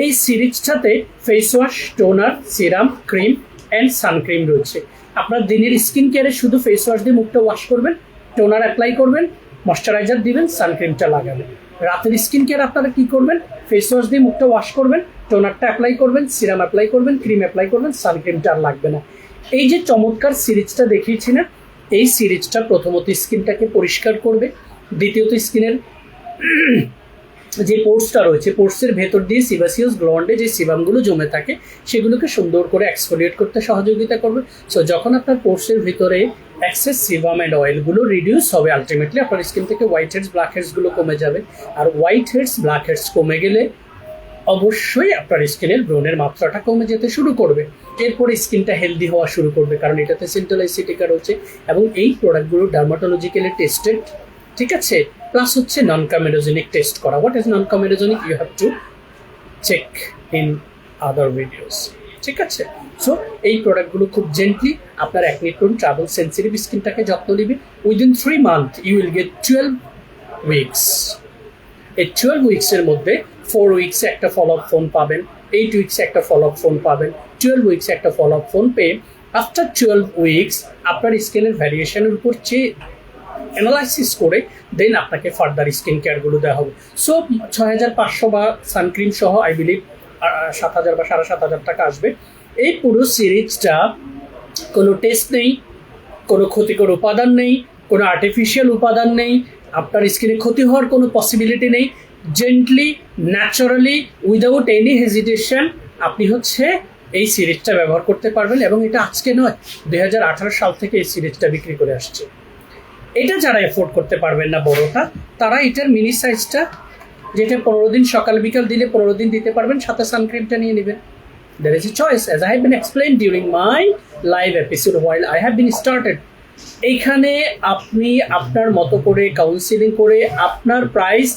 এই সিরিজটাতে face wash, toner, serum, cream and sun cream রয়েছে। আপনার দিনের স্কিন কেয়ারে শুধু ফেস ওয়াশ দিয়ে মুখটা ওয়াশ করবেন, টোনার অ্যাপ্লাই করবেন, ময়শ্চারাইজার দিবেন, সানক্রিমটা লাগাবেন। রাতের স্কিন কেয়ার আপনারা কী করবেন, ফেস ওয়াশ দিয়ে মুখটা ওয়াশ করবেন, টোনারটা অ্যাপ্লাই করবেন, সিরাম অ্যাপ্লাই করবেন, ক্রিম অ্যাপ্লাই করবেন, সানক্রিমটা আর লাগবে না। এই যে চমৎকার সিরিজটা দেখিয়েছি না, এই সিরিজটা প্রথমত স্কিনটাকে পরিষ্কার করবে, দ্বিতীয়ত স্কিনের যে পোর্সটা রয়েছে পোর্সের ভেতর দিয়ে সিবাসিয়াস গ্ল্যান্ডে যে সিবামগুলো জমে থাকে সেগুলোকে সুন্দর করে এক্সফোলিয়েট করতে সহযোগিতা করবে। সো যখন আপনার পোর্সের ভিতরে এক্সেস সিবাম অ্যান্ড অয়েলগুলো রিডিউস হবে, আলটিমেটলি আপনার স্কিন থেকে হোয়াইট হেডস, ব্ল্যাক হেডসগুলো কমে যাবে। আর হোয়াইট হেডস, ব্ল্যাক হেডস কমে গেলে অবশ্যই আপনার স্কিনের ব্রণের মাত্রাটা কমে যেতে শুরু করবে। এরপরে স্কিনটা হেলদি হওয়া শুরু করবে, কারণ এটাতে সিন্টোলাইসিটিকা রয়েছে এবং এই প্রোডাক্টগুলো ডার্মাটোলজিক্যালি টেস্টেড, ঠিক আছে। প্লাস হচ্ছে নন কমেডোজেনিক টেস্ট করা। What is non comedogenic, you have to check in other videos, ঠিক আছে। সো এই প্রোডাক্টগুলো খুব জেন্টলি আপনার অ্যাকনি প্রোন, ট্রাবল সেন্সিটিভ স্কিনটাকে যত্ন নেবে। Within 3 month you will get 12 weeks. এই 12 উইকসের মধ্যে 4 উইকসে একটা ফলো আপ ফোন পাবেন, 8 উইকসে একটা ফলো আপ ফোন পাবেন, 12 উইকসে একটা ফলো আপ ফোন পেয়ে আফটার 12 উইকস আপনার স্কিনের ভ্যারিয়েশনের উপর চেয়ে অ্যানালাইসিস করে দেন আপনাকে ফার্দার স্কিন কেয়ারগুলো দেওয়া হবে। সো 6500 বা সানক্রিম সহ আই বিলিভ 7000 বা 7500 টাকা আসবে। এই পুরো সিরিজটা কোনো টেস্ট নেই, কোনো ক্ষতিকর উপাদান নেই, কোনো আর্টিফিশিয়াল উপাদান নেই, আপনার স্কিনে ক্ষতি হওয়ার কোনো পসিবিলিটি নেই। Gently, naturally, without any hesitation আপনি হচ্ছে এই সিরিজটা ব্যবহার করতে পারবেন। এবং এটা আজকে নয়, 2018 সাল থেকে এই সিরিজটা বিক্রি করে আসছে। এটা যারা এফোর্ড করতে পারবেন না বড়টা, তারা এটার মিনি সাইজটা, যেটা 15 দিন সকাল বিকাল দিলে 15 দিন দিতে পারবেন, সাথে সানক্রিমটা নিয়ে নেবেন। There is a choice, as I have been explained during my live episode while I have been started. এইখানে আপনি আপনার মতো করে কাউন্সিলিং করে আপনার প্রাইস,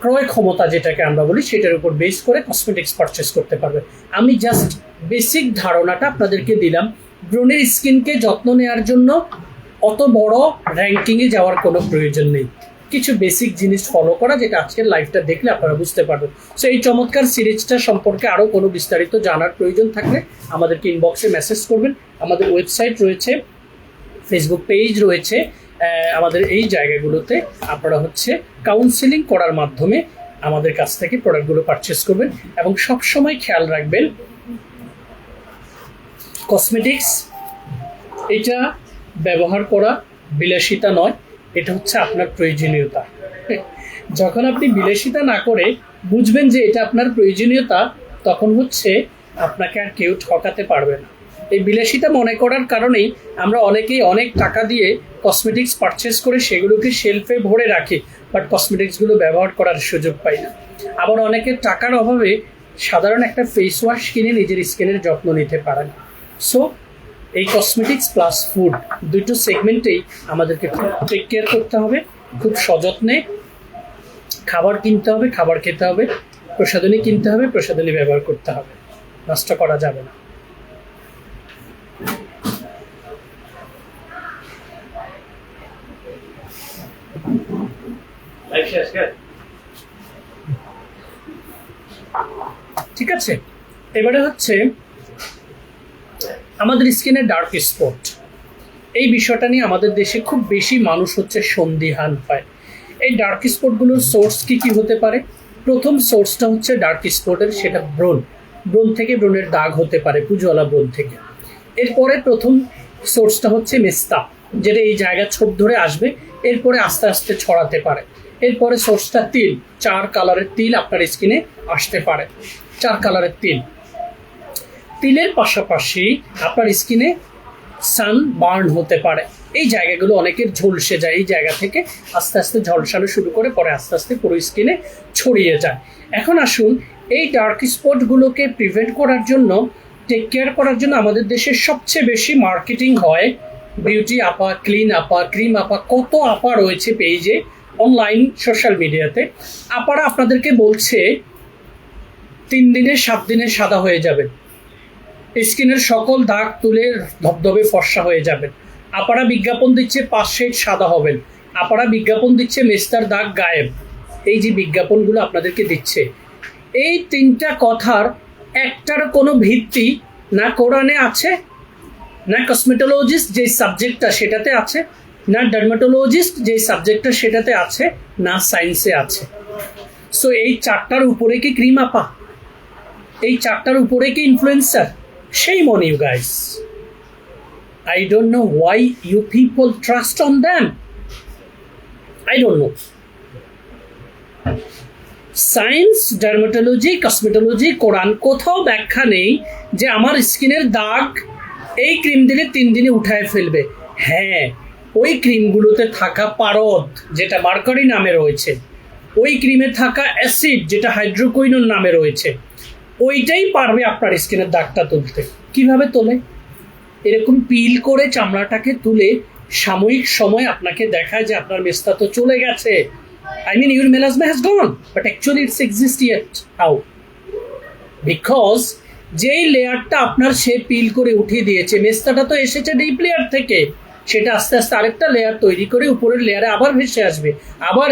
ক্রয় ক্ষমতা যেটাকে আমরা বলি, সেটার উপর বেস করে কসমেটিক্স পারচেস করতে পারবেন। আমি জাস্ট বেসিক ধারণাটা আপনাদেরকে দিলাম। ব্রণের স্কিনকে যত্ন নেওয়ার জন্য অত বড় র্যাঙ্কিংয়ে যাওয়ার কোনো প্রয়োজন নেই। কিছু বেসিক জিনিস ফলো করা, যেটা আজকের লাইভটা দেখলে আপনারা বুঝতে পারবেন। সো এই চমৎকার সিরিজটা সম্পর্কে আরও কোনো বিস্তারিত জানার প্রয়োজন থাকলে আমাদেরকে ইনবক্সে মেসেজ করবেন। আমাদের ওয়েবসাইট রয়েছে, ফেসবুক পেজ রয়েছে, আমাদের এই জায়গাগুলোতে আপনারা কাউন্সেলিং করার মাধ্যমে আমাদের কাছ থেকে প্রোডাক্টগুলো পারচেস করবেন। এবং সবসময় খেয়াল রাখবেন, কসমেটিক্স এটা ব্যবহার করা বিলাসিতা নয়, এটা আপনার প্রয়োজনীয়তা। যখন আপনি বিলাসিতা না করে বুঝবেন যে এটা আপনার প্রয়োজনীয়তা, তখন আপনাকে আর কেউ ঠকাতে পারবে না। এই বিলাসিতা মনে করার কারণেই আমরা অনেকেই অনেক টাকা দিয়ে কসমেটিক্স পারচেস করে সেগুলোকে শেলফে ভরে রাখি, বাট কসমেটিক্সগুলো ব্যবহার করার সুযোগ পাই না। আবার অনেকের টাকার অভাবে সাধারণ একটা ফেস ওয়াশ কিনে নিজের স্কিনের যত্ন নিতে পারে না। সো এই কসমেটিক্স প্লাস ফুড দুটো সেগমেন্টেই আমাদেরকে খুব টেক কেয়ার করতে হবে, খুব সযত্নে খাবার কিনতে হবে, খাবার খেতে হবে, প্রসাধনী কিনতে হবে, প্রসাধনী ব্যবহার করতে হবে, নষ্ট করা যাবে না। ঠিক আছে, এবারে আমাদের স্কিনের ডার্ক স্পট, এই বিষয়টা নিয়ে আমাদের দেশে খুব বেশি মানুষ সন্দিহান পায়। এই ডার্ক স্পটগুলোর সোর্স কি হতে পারে? প্রথম সোর্সটা ডার্ক স্পটের, সেটা ব্রণ থেকে ব্রণের দাগ হতে পারে, পুজোওয়ালা ব্রণ থেকে। এরপরে প্রথম সোর্সটা মেস্তা, যেটা এই জায়গা ছোপ ধরে আসবে, এরপরে আস্তে আস্তে ছড়াতে পারে। এরপরে সোর্সটা তিল, 4 কালারের তিল আপনার স্কিনে আসতে পারে, 4 কালারের তিলের পাশাপাশি আপনার স্কিনে সান বার্ন হতে পারে। এই জায়গাগুলো অনেকের ঝলসে যায়, এই জায়গা থেকে আস্তে আস্তে ঝলসানো শুরু করে, পরে আস্তে আস্তে পুরো স্কিনে ছড়িয়ে যায়। এখন আসুন, এই ডার্ক স্পটগুলোকে প্রিভেন্ট করার জন্য, টেক কেয়ার করার জন্য আমাদের দেশে সবচেয়ে বেশি মার্কেটিং হয় বিউটি আপা, ক্লিন আপা, ক্রিম আপা, কত আপা রয়েছে পেজে, অনলাইন, সোশ্যাল মিডিয়াতে। আপারা আপনাদেরকে বলছে 3 দিনে 7 দিনে সাদা হয়ে যাবে, স্কিনের সকল দাগ তুলে ধবধবে ফর্সা হয়ে যাবেন। আপারা বিজ্ঞাপন দিচ্ছে 5 শেড সাদা হবেন, আপারা বিজ্ঞাপন দিচ্ছে মেস্তার দাগ গায়েব। এই যে বিজ্ঞাপনগুলো আপনাদেরকে দিচ্ছে, এই 3টা কথার একটার কোনো ভিত্তি না কোরআনে আছে, না কসমেটোলজিস্ট যে সাবজেক্টটা সেটাতে আছে, না ডার্মাটোলজিস্ট যে সাবজেক্টটা সেটাতে আছে, না সায়েন্সে আছে। সো এই 4টার উপরে কি ক্রিম আপা? এই 4টার উপরে কি influencer? Shame on you guys. I don't know why you people trust on them. I don't know. Science, dermatology, cosmetology, কোরআন কোথাও ব্যাখ্যা নেই যে আমার স্কিনের দাগ এই ক্রিম দিলে 3 দিনে উঠায় ফেলবে। হ্যাঁ, ওই ক্রিমগুলোতে থাকা পারদ, যেটা মার্কারি নামে রয়েছে, ওই ক্রিমে থাকা অ্যাসিড, যেটা হাইড্রোকুইনোন নামে রয়েছে, ওইটাই পারবে আপনার স্কিনের দাগটা তুলতে। কিভাবে তোলে? এরকম পিল করে চামড়াটাকে তুলে সাময়িক সময় আপনাকে দেখায় যে আপনার মেস্তা তো চলে গেছে, I mean your melasma has gone, but actually it's exist yet. How? Because যেই লেয়ারটা আপনার সে পিল করে উঠিয়ে দিয়েছে, মেস্তাটা তো এসেছে ডিপ লেয়ার থেকে, সেটা আস্তে আস্তে আরেকটা লেয়ার তৈরি করে উপরের লেয়ারে আবার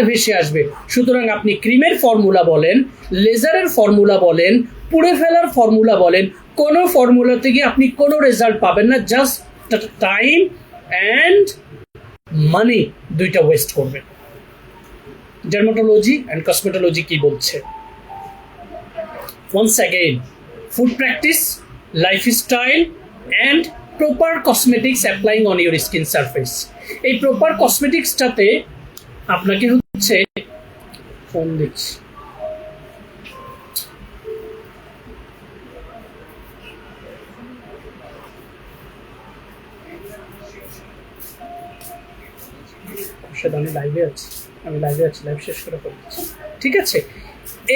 ভেসে আসবে। সুতরাং আপনি ক্রিমের ফর্মুলা বলেন, লেজারের ফর্মুলা বলেন, পুড়ে ফেলার ফর্মুলা বলেন, কোনো ফর্মুলাতে গিয়ে আপনি কোনো রেজাল্ট পাবেন না, জাস্ট টাইম অ্যান্ড মানি দুইটা ওয়েস্ট করবেন। ডার্মাটোলজি অ্যান্ড কসমেটোলজি কি বলছে? Once again, food practice, lifestyle and proper cosmetics applying on your skin surface. এই প্রপার কসমেটিক্সটাতে আপনাকে ফোন দিচ্ছি, আমি লাইভে আছি, লাইভ শেষ করে ফেলছি। ঠিক আছে,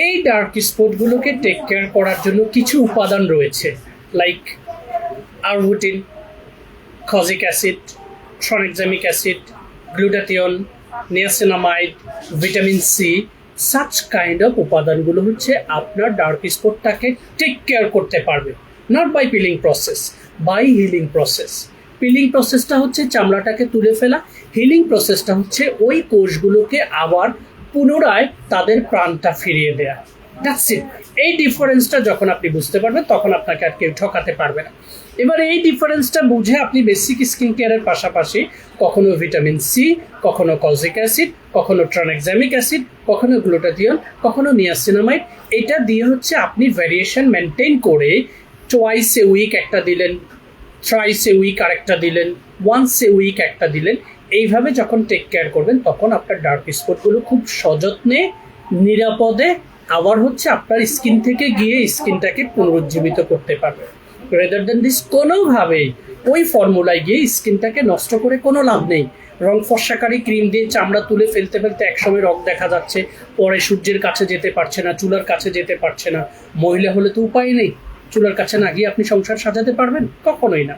এই ডার্ক স্পটগুলোকে টেক কেয়ার করার জন্য কিছু উপাদান রয়েছে, like arbutin, kojic acid, tranexamic acid, glutathione, niacinamide, vitamin C. Such kind of উপাদানগুলো আপনার ডার্ক স্পটটাকে টেক কেয়ার করতে পারবে, not by peeling process, by healing process. Peeling প্রসেসটা হচ্ছে চামড়াটাকে তুলে ফেলা, হিলিং প্রসেসটা হচ্ছে ওই কোষগুলোকে আবার পুনরায় তাদের প্রাণটা ফিরিয়ে দেয়া। That's it. এই ডিফারেন্সটা যখন আপনি বুঝতে পারবেন তখন আপনাকে আর কেউ ঠকাতে পারবে না। এবার এই ডিফারেন্সটা বুঝে আপনি বেসিক স্কিন কেয়ারের পাশাপাশি কখনো ভিটামিন সি, কখনো কজিক অ্যাসিড, কখনো ট্রানএক্সামিক অ্যাসিড, কখনো গ্লুটাথিয়ন, কখনো নিয়াসিনামাইড, এটা দিয়ে হচ্ছে আপনি ভ্যারিয়েশন মেনটেন করে টোয়াইস এ উইক একটা দিলেন, থ্রাইস এ উইক আরেকটা দিলেন, ওয়ান্স এ উইক একটা দিলেন। এইভাবে যখন টেক কেয়ার করবেন তখন আপনার ডার্ক স্পটগুলো খুব সযত্নে, নিরাপদে আবার হচ্ছে আপনার স্কিন থেকে গিয়ে স্কিনটাকে পুনরুজ্জীবিত করতে পারবে। রেদার দেন দিস, কোনোভাবেই ওই ফর্মুলায় গিয়ে স্কিনটাকে নষ্ট করে কোনো লাভ নেই। রং ফর্সাকারী ক্রিম দিয়ে চামড়া তুলে ফেলতে ফেলতে একসময় রং দেখা যাচ্ছে, পরে সূর্যের কাছে যেতে পারছে না, চুলার কাছে যেতে পারছে না। মহিলা হলে তো উপায় নেই, চুলার কাছে না গিয়ে আপনি সংসার সাজাতে পারবেন? কখনোই না।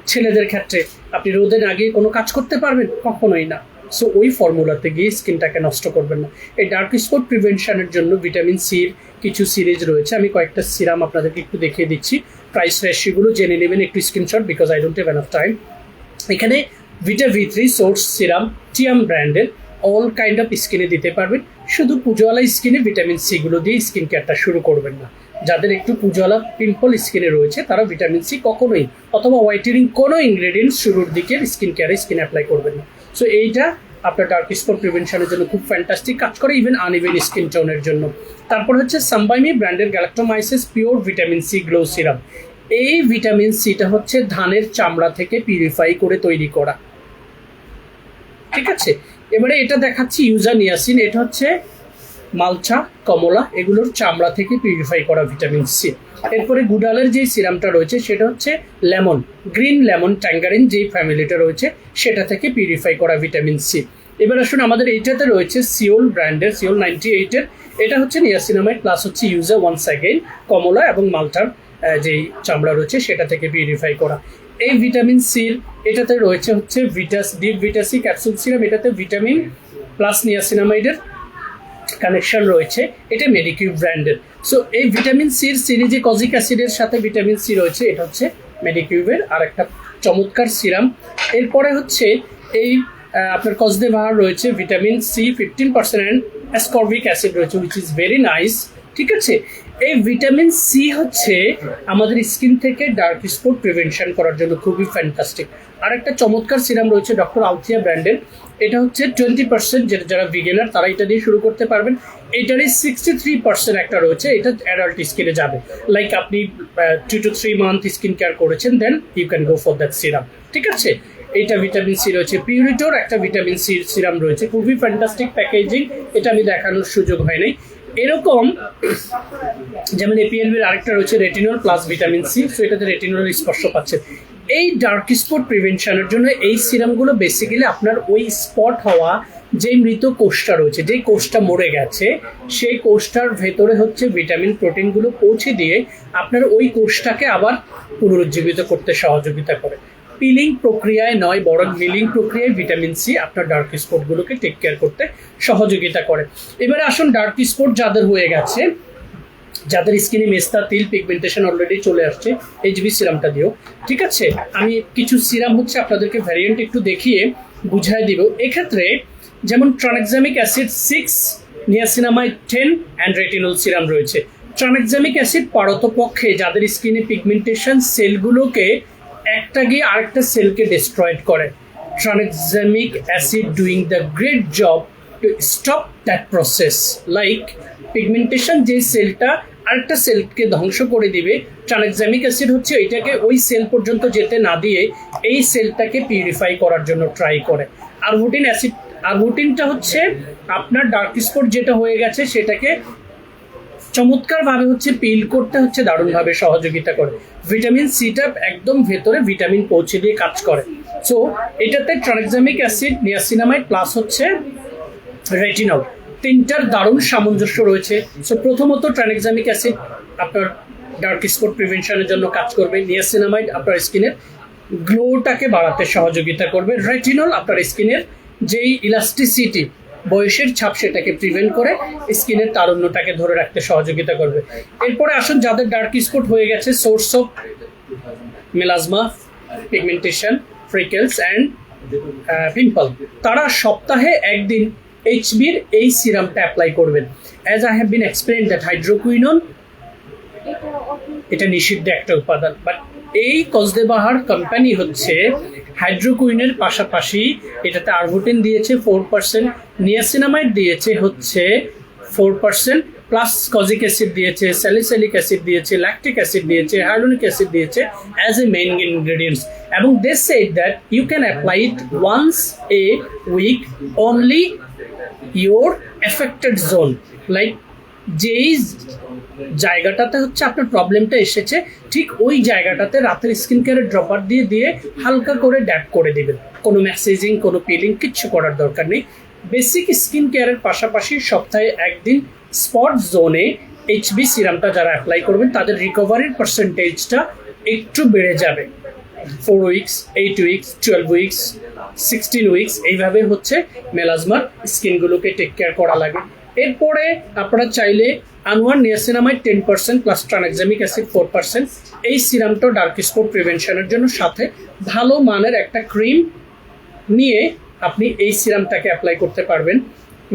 ছেলেদের ক্ষেত্রে আপনি রোদে না গিয়ে কোনো কাজ করতে পারবেন? কখনোই না। সো ওই ফর্মুলাতে গিয়ে স্কিনটাকে নষ্ট করবেন না। এই ডার্ক স্পট প্রিভেনশনের জন্য ভিটামিন সির কিছু সিরিজ রয়েছে, আমি কয়েকটা সিরাম আপনাদেরকে একটু দেখিয়ে দিচ্ছি। প্রাইস রেশিওগুলো জেনে নেবেন একটু screenshot, because I don't have enough time. এখানে ভিটা V3 সোর্স সিরাম টিয়াম ব্র্যান্ডের, অল কাইন্ড অফ স্কিনে দিতে পারবেন। শুধু পুজোওয়ালা স্কিনে ভিটামিন সিগুলো দিয়ে স্কিন কেয়ারটা শুরু করবেন না। যাদের একটু পুজোওয়ালা পিম্পল স্কিনে রয়েছে তারা ভিটামিন সি কখনোই অথবা হোয়াইটেনিং কোনো ইনগ্রেডিয়েন্টস শুরুর দিকে স্কিন কেয়ারে স্কিন অ্যাপ্লাই করবেন না। সো এইটা আপনার ডার্ক স্পট প্রিভেনশনের জন্য খুব ফ্যান্টাস্টিক কাজ করে, ইভেন আনইভেন স্কিন টোনের জন্য। তারপর হচ্ছে সাম্বাইমি ব্র্যান্ডের galactomyces pure vitamin C glow serum. এই ভিটামিন সিটা হচ্ছে ধানের চামড়া থেকে পিউরিফাই করে তৈরি করা, ঠিক আছে। এবারে এটা দেখাচ্ছি ইউজা নিয়াসিন, এটা হচ্ছে মালচা, কমলা এগুলোর চামড়া থেকে পিউরিফাই করা ভিটামিন সি। এরপরে গুডালের যে সিরামটা রয়েছে সেটা হচ্ছে লেমন, গ্রিন লেমন ট্যাঙ্গারিন যেই ফ্যামিলিটা রয়েছে সেটা থেকে পিউরিফাই করা ভিটামিন সি। এবার আসুন আমাদের এইটাতে রয়েছে সিওল ব্র্যান্ডের, সিওল 98-এর, এটা হচ্ছে নিয়াসিনামাইড প্লাস হচ্ছে ইউজা ওয়ান্স অ্যাগেইন, কমলা এবং মালটার যেই চামড়া রয়েছে সেটা থেকে পিউরিফাই করা। এই ভিটামিন সির এটাতে রয়েছে হচ্ছে ভিটাস ডিপ ভিটাসি ক্যাপসুল সিরাম, এটাতে ভিটামিন প্লাস নিয়াসিনামাইডের কানেকশন রয়েছে, এটা মেডিকিউব ব্র্যান্ডের। সো এই ভিটামিন সির সিরিজে কজিক অ্যাসিডের সাথে ভিটামিন সি রয়েছে, এটা হচ্ছে মেডিকিউবের আর একটা চমৎকার সিরাম। এরপরে হচ্ছে এই আপনার কজদে বাহার রয়েছে vitamin C 15% and ascorbic acid রয়েছে, উইচ ইজ ভেরি নাইস, ঠিক আছে। এই ভিটামিন সি হচ্ছে আমাদের স্কিন থেকে ডার্ক স্পট প্রিভেনশন করার জন্য খুবই ফ্যান্টাস্টিক। আর একটা চমৎকার সিরাম রয়েছে ডক্টর আলথিয়া ব্র্যান্ডের, এটা হচ্ছে 20%, যারা বিগিনার তারা এটা দিয়ে শুরু করতে পারবেন। এটারই 63% একটা রয়েছে, এটা অ্যাডাল্ট স্কিনে যাবে। লাইক আপনি 2 to 3 মান্থ স্কিন কেয়ার করেছেন, then you can go for that serum, ঠিক আছে। এইটা ভিটামিন সি রয়েছে। পিউরিটোর একটা ভিটামিন সি সিরাম রয়েছে, খুবই ফ্যান্টাস্টিক প্যাকেজিং, এটা আমি দেখানোর সুযোগ হয় নাই। এরকম যেমন এপিএলবির আরেকটা রয়েছে retinol plus vitamin C, so এটাতে রেটিনলের স্পর্শ পাচ্ছে। এই ডার্ক স্পট প্রিভেনশনের জন্য এই সিরামগুলো বেসিক্যালি আপনার ওই স্পট হওয়া যে মৃত কোষটা রয়েছে, যেই কোষটা মরে গেছে সেই কোষটার ভেতরে হচ্ছে ভিটামিন প্রোটিনগুলো পৌঁছে দিয়ে আপনার ওই কোষটাকে আবার পুনরুজ্জীবিত করতে সহযোগিতা করে। পিলিং প্রক্রিয়ায় নয় বরং মিলিং প্রক্রিয়ায় ভিটামিন সি আপনার ডার্ক স্পটগুলোকে টেক কেয়ার করতে সহযোগিতা করে। এবারে আসুন ডার্ক স্পট যাদের হয়ে গেছে, যাদের স্কিনে মেস্তা, তিল, পিগমেন্টেশন অলরেডি চলে আসছে, এইচবি সিরামটা দিও, ঠিক আছে। আমি কিছু সিরাম হচ্ছে আপনাদেরকে ভ্যারিয়েন্ট একটু দেখিয়ে বুঝাই দিব। এক্ষেত্রে যেমন tranexamic acid 6, niacinamide 10 and retinol serum রয়েছে। ট্রানএক্সামিক অ্যাসিড পারতপক্ষে যাদের স্কিনে পিগমেন্টেশন সেলগুলোকে একটা গিয়ে আরেকটা সেলকে ডিস্ট্রয়েড করে। Tranexamic acid doing the great job to stop that process. Like pigmentation যে সেলটা আরেকটা সেলকে ধ্বংস করে দিবে, ট্রানএক্সামিক অ্যাসিড হচ্ছে এটাকে ওই সেল পর্যন্ত যেতে না দিয়ে এই সেলটাকে পিউরিফাই করার জন্য ট্রাই করে। আরবুটিন অ্যাসিড, আরবুটিনটা হচ্ছে আপনার ডার্ক স্পট যেটা হয়ে গেছে সেটাকে চমৎকারভাবে হচ্ছে পিল করতে হচ্ছে দারুণভাবে সহযোগিতা করে। ভিটামিন সিটা একদম ভেতরে ভিটামিন পৌঁছে দিয়ে কাজ করে। সো এটাতে ট্রানএক্সামিক অ্যাসিড, নিয়াসিনামাইড প্লাস হচ্ছে রেটিনল, তিনটার দারুণ সামঞ্জস্য রয়েছে। সো প্রথমত ট্রানএক্সামিক অ্যাসিড আপনার ডার্ক স্পট প্রিভেনশনের জন্য কাজ করবে, নিয়াসিনামাইড আপনার স্কিনের গ্লোটাকে বাড়াতে সহযোগিতা করবে, রেটিনল আপনার স্কিনের যেই ইলাস্টিসিটি বয়সের ছাপ সেটাকে প্রিভেন্ট করে স্কিনের তারুণ্যটাকে ধরে রাখতে সহযোগিতা করবে। এরপরে আসুন যাদের ডার্ক স্পট হয়ে গেছে, source of melasma pigmentation, freckles and pimple, তারা সপ্তাহে একদিন এইচবির এই সিরামটা অ্যাপ্লাই করবেন। As I have been explain that hydroquinone এটা নিষিদ্ধ একটা উপাদান, বাট এই কসদেবাহার কোম্পানি হচ্ছে হাইড্রোকুইনের পাশাপাশি এটাতে আরবুটিন দিয়েছে 4%, নিয়াসিনামাইড দিয়েছে হচ্ছে 4%, প্লাস কজিক অ্যাসিড দিয়েছে, স্যালিসাইলিক অ্যাসিড দিয়েছে, ল্যাকটিক অ্যাসিড দিয়েছে, হাইড্রোনিক অ্যাসিড দিয়েছে অ্যাজ এ মেইন ইনগ্রেডিয়েন্টস। এবং they said that you can apply it once a week only your affected zone, like যেই জায়গাটাতে হচ্ছে আপনার প্রবলেমটা এসেছে ঠিক ওই জায়গাটাতে রাতের স্কিন কেয়ারের ড্রপার দিয়ে দিয়ে হালকা করে ড্যাপ করে দিবেন। কোনো ম্যাসেজিং, কোনো পিলিং কিচ্ছু করার দরকার নেই। বেসিক স্কিন কেয়ারের পাশাপাশি সপ্তাহে একদিন স্পট জোনে এইচবি সিরামটা যারা অ্যাপ্লাই করবেন তাদের রিকভারির পার্সেন্টেজটা একটু বেড়ে যাবে। 4 উইকস, 8 উইকস, 12 উইকস, 16 উইকস, এইভাবে হচ্ছে মেলাজমার স্কিনগুলোকে টেক কেয়ার করা লাগে। এরপরে আপনারা চাইলে আনোয়ার নিয়াসিনামাইড 10% প্লাস ট্রানএক্সামিক অ্যাসিড 4%, এই সিরামটা ডার্ক স্পট প্রিভেনশনের জন্য সাথে ভালো মানের একটা ক্রিম নিয়ে আপনি এই সিরামটাকে অ্যাপ্লাই করতে পারবেন।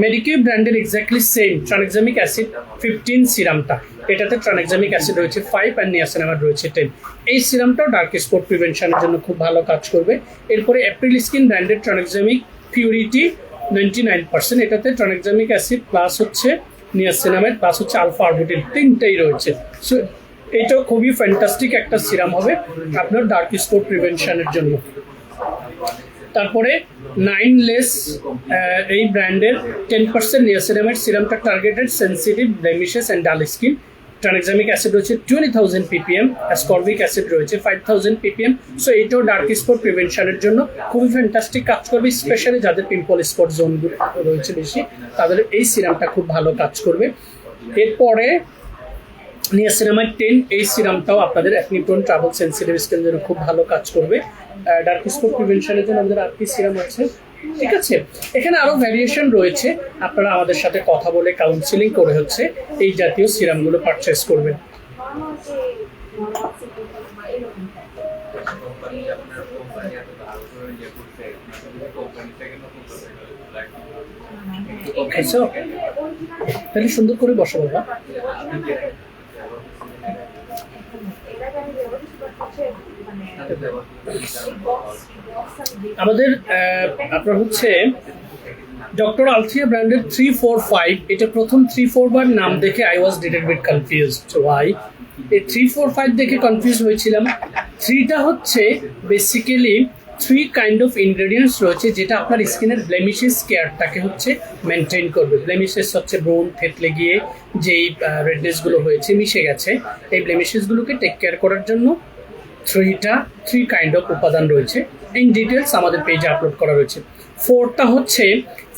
মেডিকিউ ব্র্যান্ডের এক্স্যাক্টলি সেম ট্রানএক্সামিক অ্যাসিড 15 সিরামটা, এটাতে ট্রানএক্সামিক অ্যাসিড রয়েছে 5 আর নিয়াসিনামাইড রয়েছে 10। এই সিরামটাও ডার্ক স্পট প্রিভেনশনের জন্য খুব ভালো কাজ করবে। এরপরে এপ্রিল স্কিন ব্র্যান্ডের ট্রানএক্সামিক পিউরিটি 99%, এটাতে ট্রানএক্সামিক অ্যাসিড প্লাস হচ্ছে নিয়াসিনামাইড প্লাস হচ্ছে আলফা আরবুটিন, তিনটাই রয়েছে। সো এটাও খুবই ফ্যান্টাস্টিক একটা সিরাম হবে আপনার ডার্ক স্পট প্রিভেনশনের জন্য। তারপরে 9 লেস এই ব্র্যান্ডের 10% নিয়াসিনামাইড সিরামটা targeted sensitive blemishes and dull skin, tranexamic acid রয়েছে 20,000 ppm, অ্যাসকর্বিক অ্যাসিড রয়েছে 5,000 ppm। সো এইটাও ডার্ক স্পট প্রিভেনশনের জন্য খুবই ফ্যান্টাস্টিক কাজ করবে, স্পেশালি যাদের পিম্পল স্পট জোনগুলো রয়েছে বেশি তাদের এই সিরামটা খুব ভালো কাজ করবে। এরপরে নিয়াসিনামাইড 10, এই সিরামটাও আপনাদের অ্যাকনি প্রোন ট্রাভেল সেন্সিটিভ স্কিনের জন্য খুব ভালো কাজ করবে। ডার্ক স্পট প্রিভেনশনের জন্য আমাদের আর কি সিরাম আছে, ঠিক আছে। এখানে আরো ভ্যারিয়েশন রয়েছে, আপনারা আমাদের সাথে কথা বলে কাউন্সিলিং করে হচ্ছে এই জাতীয় সিরামগুলো পারচেস করবেন। তাহলে সুন্দর করে বসো বাবা। আমাদের আপনার হচ্ছে ডক্টর আলথিয়া ব্র্যান্ডের 345, এটা প্রথম 3-4 বার নাম দেখে I was little bit confused. Why এই 3-4-5 দেখে কনফিউজ হয়েছিলাম। 3টা হচ্ছে বেসিক্যালি 3 কাইন্ড অফ ইনগ্রেডিয়েন্টস রয়েছে যেটা আপনার স্কিনের ব্লেমিশেস কেয়ারটাকে হচ্ছে মেনটেন করবে। ব্লেমিশেস হচ্ছে ব্রণ থেতলে গিয়ে যেই রেডনেসগুলো হয়েছে মিশে গেছে, এই ব্লেমিশেসগুলোকে টেক কেয়ার করার জন্য 3 কাইন্ড অফ উপাদান রয়েছে। ইন ডিটেলস আমাদের পেজে আপলোড করা রয়েছে। 4টা হচ্ছে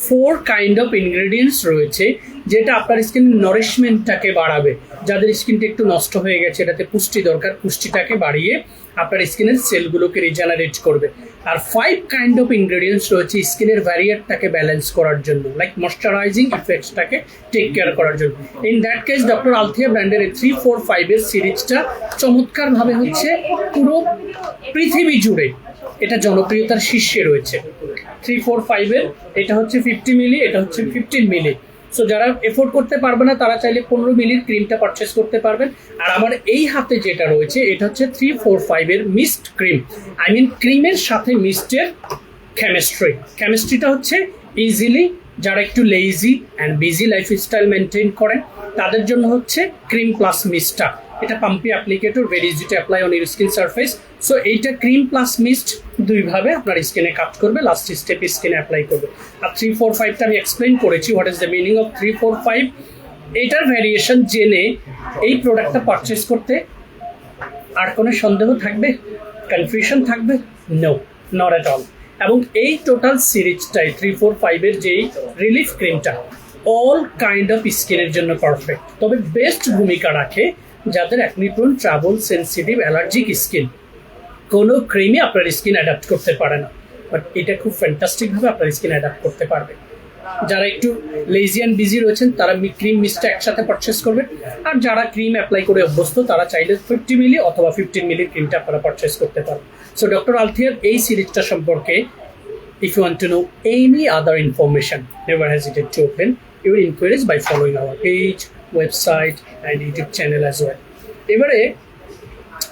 4 কাইন্ড অফ ইনগ্রেডিয়েন্টস রয়েছে যেটা আপনার স্কিনের নারিশমেন্টটাকে বাড়াবে। যাদের স্কিনটা একটু নষ্ট হয়ে গেছে, এটাতে পুষ্টি দরকার, পুষ্টিটাকে বাড়িয়ে আপনার স্কিনের সেলগুলোকে রিজেনারেট করবে। আর 5 কাইন্ড অফ ইনগ্রেডিয়েন্টস রয়েছে স্কিনের ব্যারিয়ারটাকে ব্যালেন্স করার জন্য, লাইক ময়শ্চারাইজিং ইফেক্টসটাকে টেক কেয়ার করার জন্য। In that case doctor Althea ব্র্যান্ডের 3-4-5 এর সিরিজটা চমৎকারভাবে হচ্ছে পুরো পৃথিবী জুড়ে এটা জনপ্রিয়তার শীর্ষে রয়েছে। 3-4-5 এর এটা হচ্ছে 50 মিলি, এটা হচ্ছে 15 মিলি। সো যারা এফোর্ড করতে পারবে না তারা চাইলে 15 মিলির ক্রিমটা পারচেস করতে পারবেন। আর আমার এই হাতে যেটা রয়েছে এটা হচ্ছে 3-4-5 এর মিস্ট ক্রিম। আই মিন ক্রিমের সাথে মিস্টের কেমিস্ট্রিটা হচ্ছে ইজিলি যারা একটু lazy and busy lifestyle maintain করেন তাদের জন্য হচ্ছে ক্রিম প্লাস মিস্টটা। এটা pump applicator, very easy to apply on your skin surface. So এইটা ক্রিম প্লাস মিস্ট দুইভাবে আপনার স্কিনে কাজ করবে, লাস্ট স্টেপ স্কিনে অ্যাপ্লাই করবে। আর 3-4-5টা আমি এক্সপ্লেন করেছি what is the meaning of 3-4-5। এইটার ভ্যারিয়েশন জেনে এই প্রোডাক্টটা পারচেস করতে আর কোনো সন্দেহ থাকবে, কনফিউশন থাকবে? No, not at all. এবং এই টোটাল সিরিজটাই 3-4-5 এর যেই রিলিফ ক্রিমটা অল কাইন্ড অফ স্কিনের জন্য পারফেক্ট। তবে বেস্ট ভূমিকা রাখে যাদের acne prone, trouble sensitive, allergic skin. কোনো ক্রিমই আপনার স্কিন অ্যাডাপ্ট করতে পারে না, বাট এটা খুব ফ্যান্টাস্টিকভাবে আপনার স্কিন অ্যাডাপ্ট করতে পারবে। যারা একটু লেজি অ্যান্ড বিজি রয়েছেন তারা ক্রিম মিস্টটা একসাথে পারচেস করবেন, আর যারা ক্রিম অ্যাপ্লাই করে অভ্যস্ত তারা চাইলে 50 মিলি অথবা 15 মিলির ক্রিমটা আপনারা পারচেস করতে পারেন। সো ডক্টর আলথিয়ার এই সিরিজটা সম্পর্কে if you want to know any other information, never hesitate to open your inquiries by following our page, website and YouTube channel as well. এবারে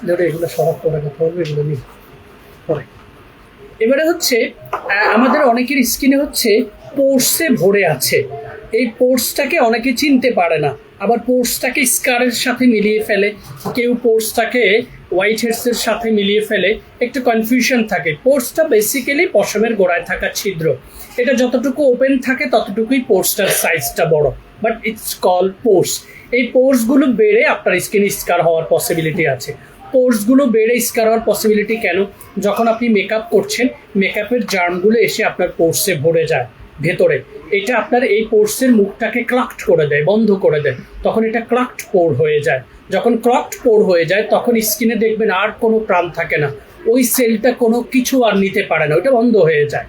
ধরো এগুলো সরব করে কথা বলবো, এগুলো নিয়ে পরে। এবারে হচ্ছে আমাদের অনেকের স্কিনে হচ্ছে পোর্সে ভরে আছে, এই পোর্সটাকে অনেকে চিনতে পারে না, আবার পোর্সটাকে স্কারের সাথে মিলিয়ে ফেলে, কেউ পোর্সটাকে হোয়াইট হেডসের সাথে মিলিয়ে ফেলে, একটু কনফিউশন থাকে। পোর্সটা বেসিক্যালি পশমের গোড়ায় থাকা ছিদ্র, এটা যতটুকু ওপেন থাকে ততটুকুই পোর্সটার সাইজটা বড়, বাট ইটস কল পোর্স। এই পোর্সগুলো বেড়ে আপনার স্কিনে স্কার হওয়ার পসিবিলিটি আছে। পোর্সগুলো বেড়ে স্কার হওয়ার পসিবিলিটি কেন? যখন আপনি মেকআপ করছেন, মেকআপের জার্মগুলো এসে আপনার পোর্সে ভরে যায় ভেতরে, এটা আপনার এই পোর্সের মুখটাকে ক্লাক্ট করে দেয়, বন্ধ করে দেয়, তখন এটা ক্লাক্ট পোর হয়ে যায়। যখন ক্লাক্ট পোর হয়ে যায় তখন স্কিনে দেখবেন আর কোনো প্রাণ থাকে না, ওই সেলটা কোনো কিছু আর নিতে পারে না, ওটা বন্ধ হয়ে যায়।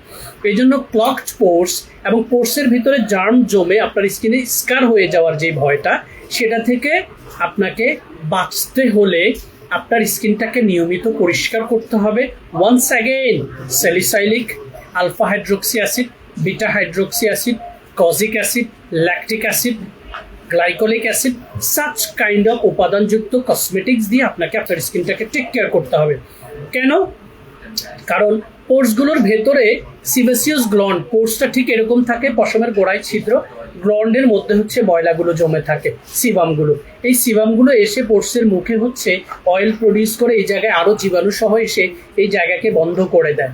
এই জন্য ক্লকড পোর্স এবং পোর্সের ভিতরে জার্ম জমে আপনার স্কিনে স্কার হয়ে যাওয়ার যে ভয়টা, সেটা থেকে আপনাকে বাঁচতে হলে আপনার স্কিনটাকে নিয়মিত পরিষ্কার করতে হবে। Once again salicylic, alpha hydroxy acid, beta hydroxy acid, kojic acid, lactic acid, glycolic acid, such kind of উপাদানযুক্ত কসমেটিক্স দিয়ে আপনাকে আপনার স্কিনটাকে টেক কেয়ার করতে হবে। কেন? কারণ পোর্সগুলোর ভেতরে সিবেসিয়াস গ্ল্যান্ড, পোর্সটা ঠিক এরকম থাকে, পশমের গোড়ায় ছিদ্র, গ্ল্যান্ডের মধ্যে হচ্ছে ময়লাগুলো জমে থাকে, সিবামগুলো। এই সিবামগুলো এসে পোর্সের মুখে হচ্ছে অয়েল প্রডিউস করে এই জায়গায় আরও জীবাণু সহ এসে এই জায়গাকে বন্ধ করে দেয়,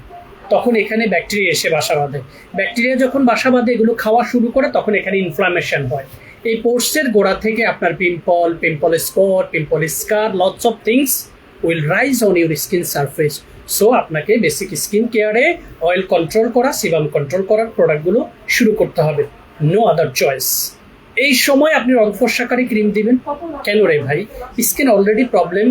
তখন এখানে ব্যাকটেরিয়া এসে বাসা বাঁধে। ব্যাকটেরিয়া যখন বাসা বাঁধে এগুলো খাওয়া শুরু করে, তখন এখানে ইনফ্লামেশন হয়। এই পোর্সের গোড়া থেকে আপনার pimple spot, pimple scar, lots of things will rise on your skin surface. So আপনাকে বেসিক স্কিন কেয়ারে অয়েল কন্ট্রোল করা, সিবাম কন্ট্রোল করার প্রোডাক্টগুলো শুরু করতে হবে, নো আদার চয়েস। এই সময় আপনি রং ফর্সাকারী ক্রিম দিবেন কেন রে ভাই? স্কিন অলরেডি প্রবলেম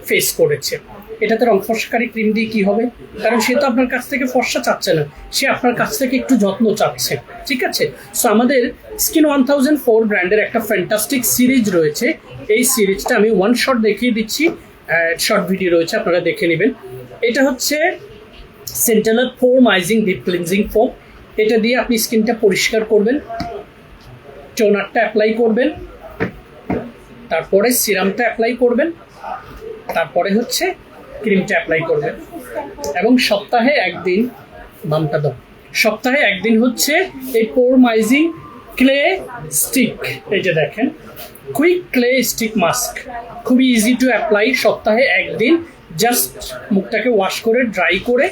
ফেস করেছে, এটাতে রং ফর্সাকারী ক্রিম দিয়ে কী হবে? কারণ সে তো আপনার কাছ থেকে ফর্সা চাচ্ছে না, সে আপনার কাছ থেকে একটু যত্ন চাচ্ছে, ঠিক আছে? সো আমাদের স্কিন 1004 ব্র্যান্ডের একটা ফ্যান্টাস্টিক সিরিজ রয়েছে, এই সিরিজটা আমি ওয়ান শট দেখিয়ে দিচ্ছি, শর্ট ভিডিও রয়েছে, আপনারা দেখে নেবেন। এটা হচ্ছে সেন্টেলার ফোরমাইজিং ডিপ ক্লিনজিং ফোম, এটা দিয়ে আপনি স্কিনটা পরিষ্কার করবেন, টোনারটা অ্যাপ্লাই করবেন, তারপরে সিরামটা অ্যাপ্লাই করবেন, তারপরে হচ্ছে ক্রিমটা অ্যাপ্লাই করবেন, এবং সপ্তাহে একদিন, বামটা দাও, সপ্তাহে একদিন হচ্ছে এই পোরমাইজিং ক্লে স্টিক, এই যে দেখেন কুইক ক্লে স্টিক মাস্ক, খুবই ইজি টু অ্যাপ্লাই। সপ্তাহে একদিন জাস্ট মুখটাকে ওয়াশ করে ড্রাই করে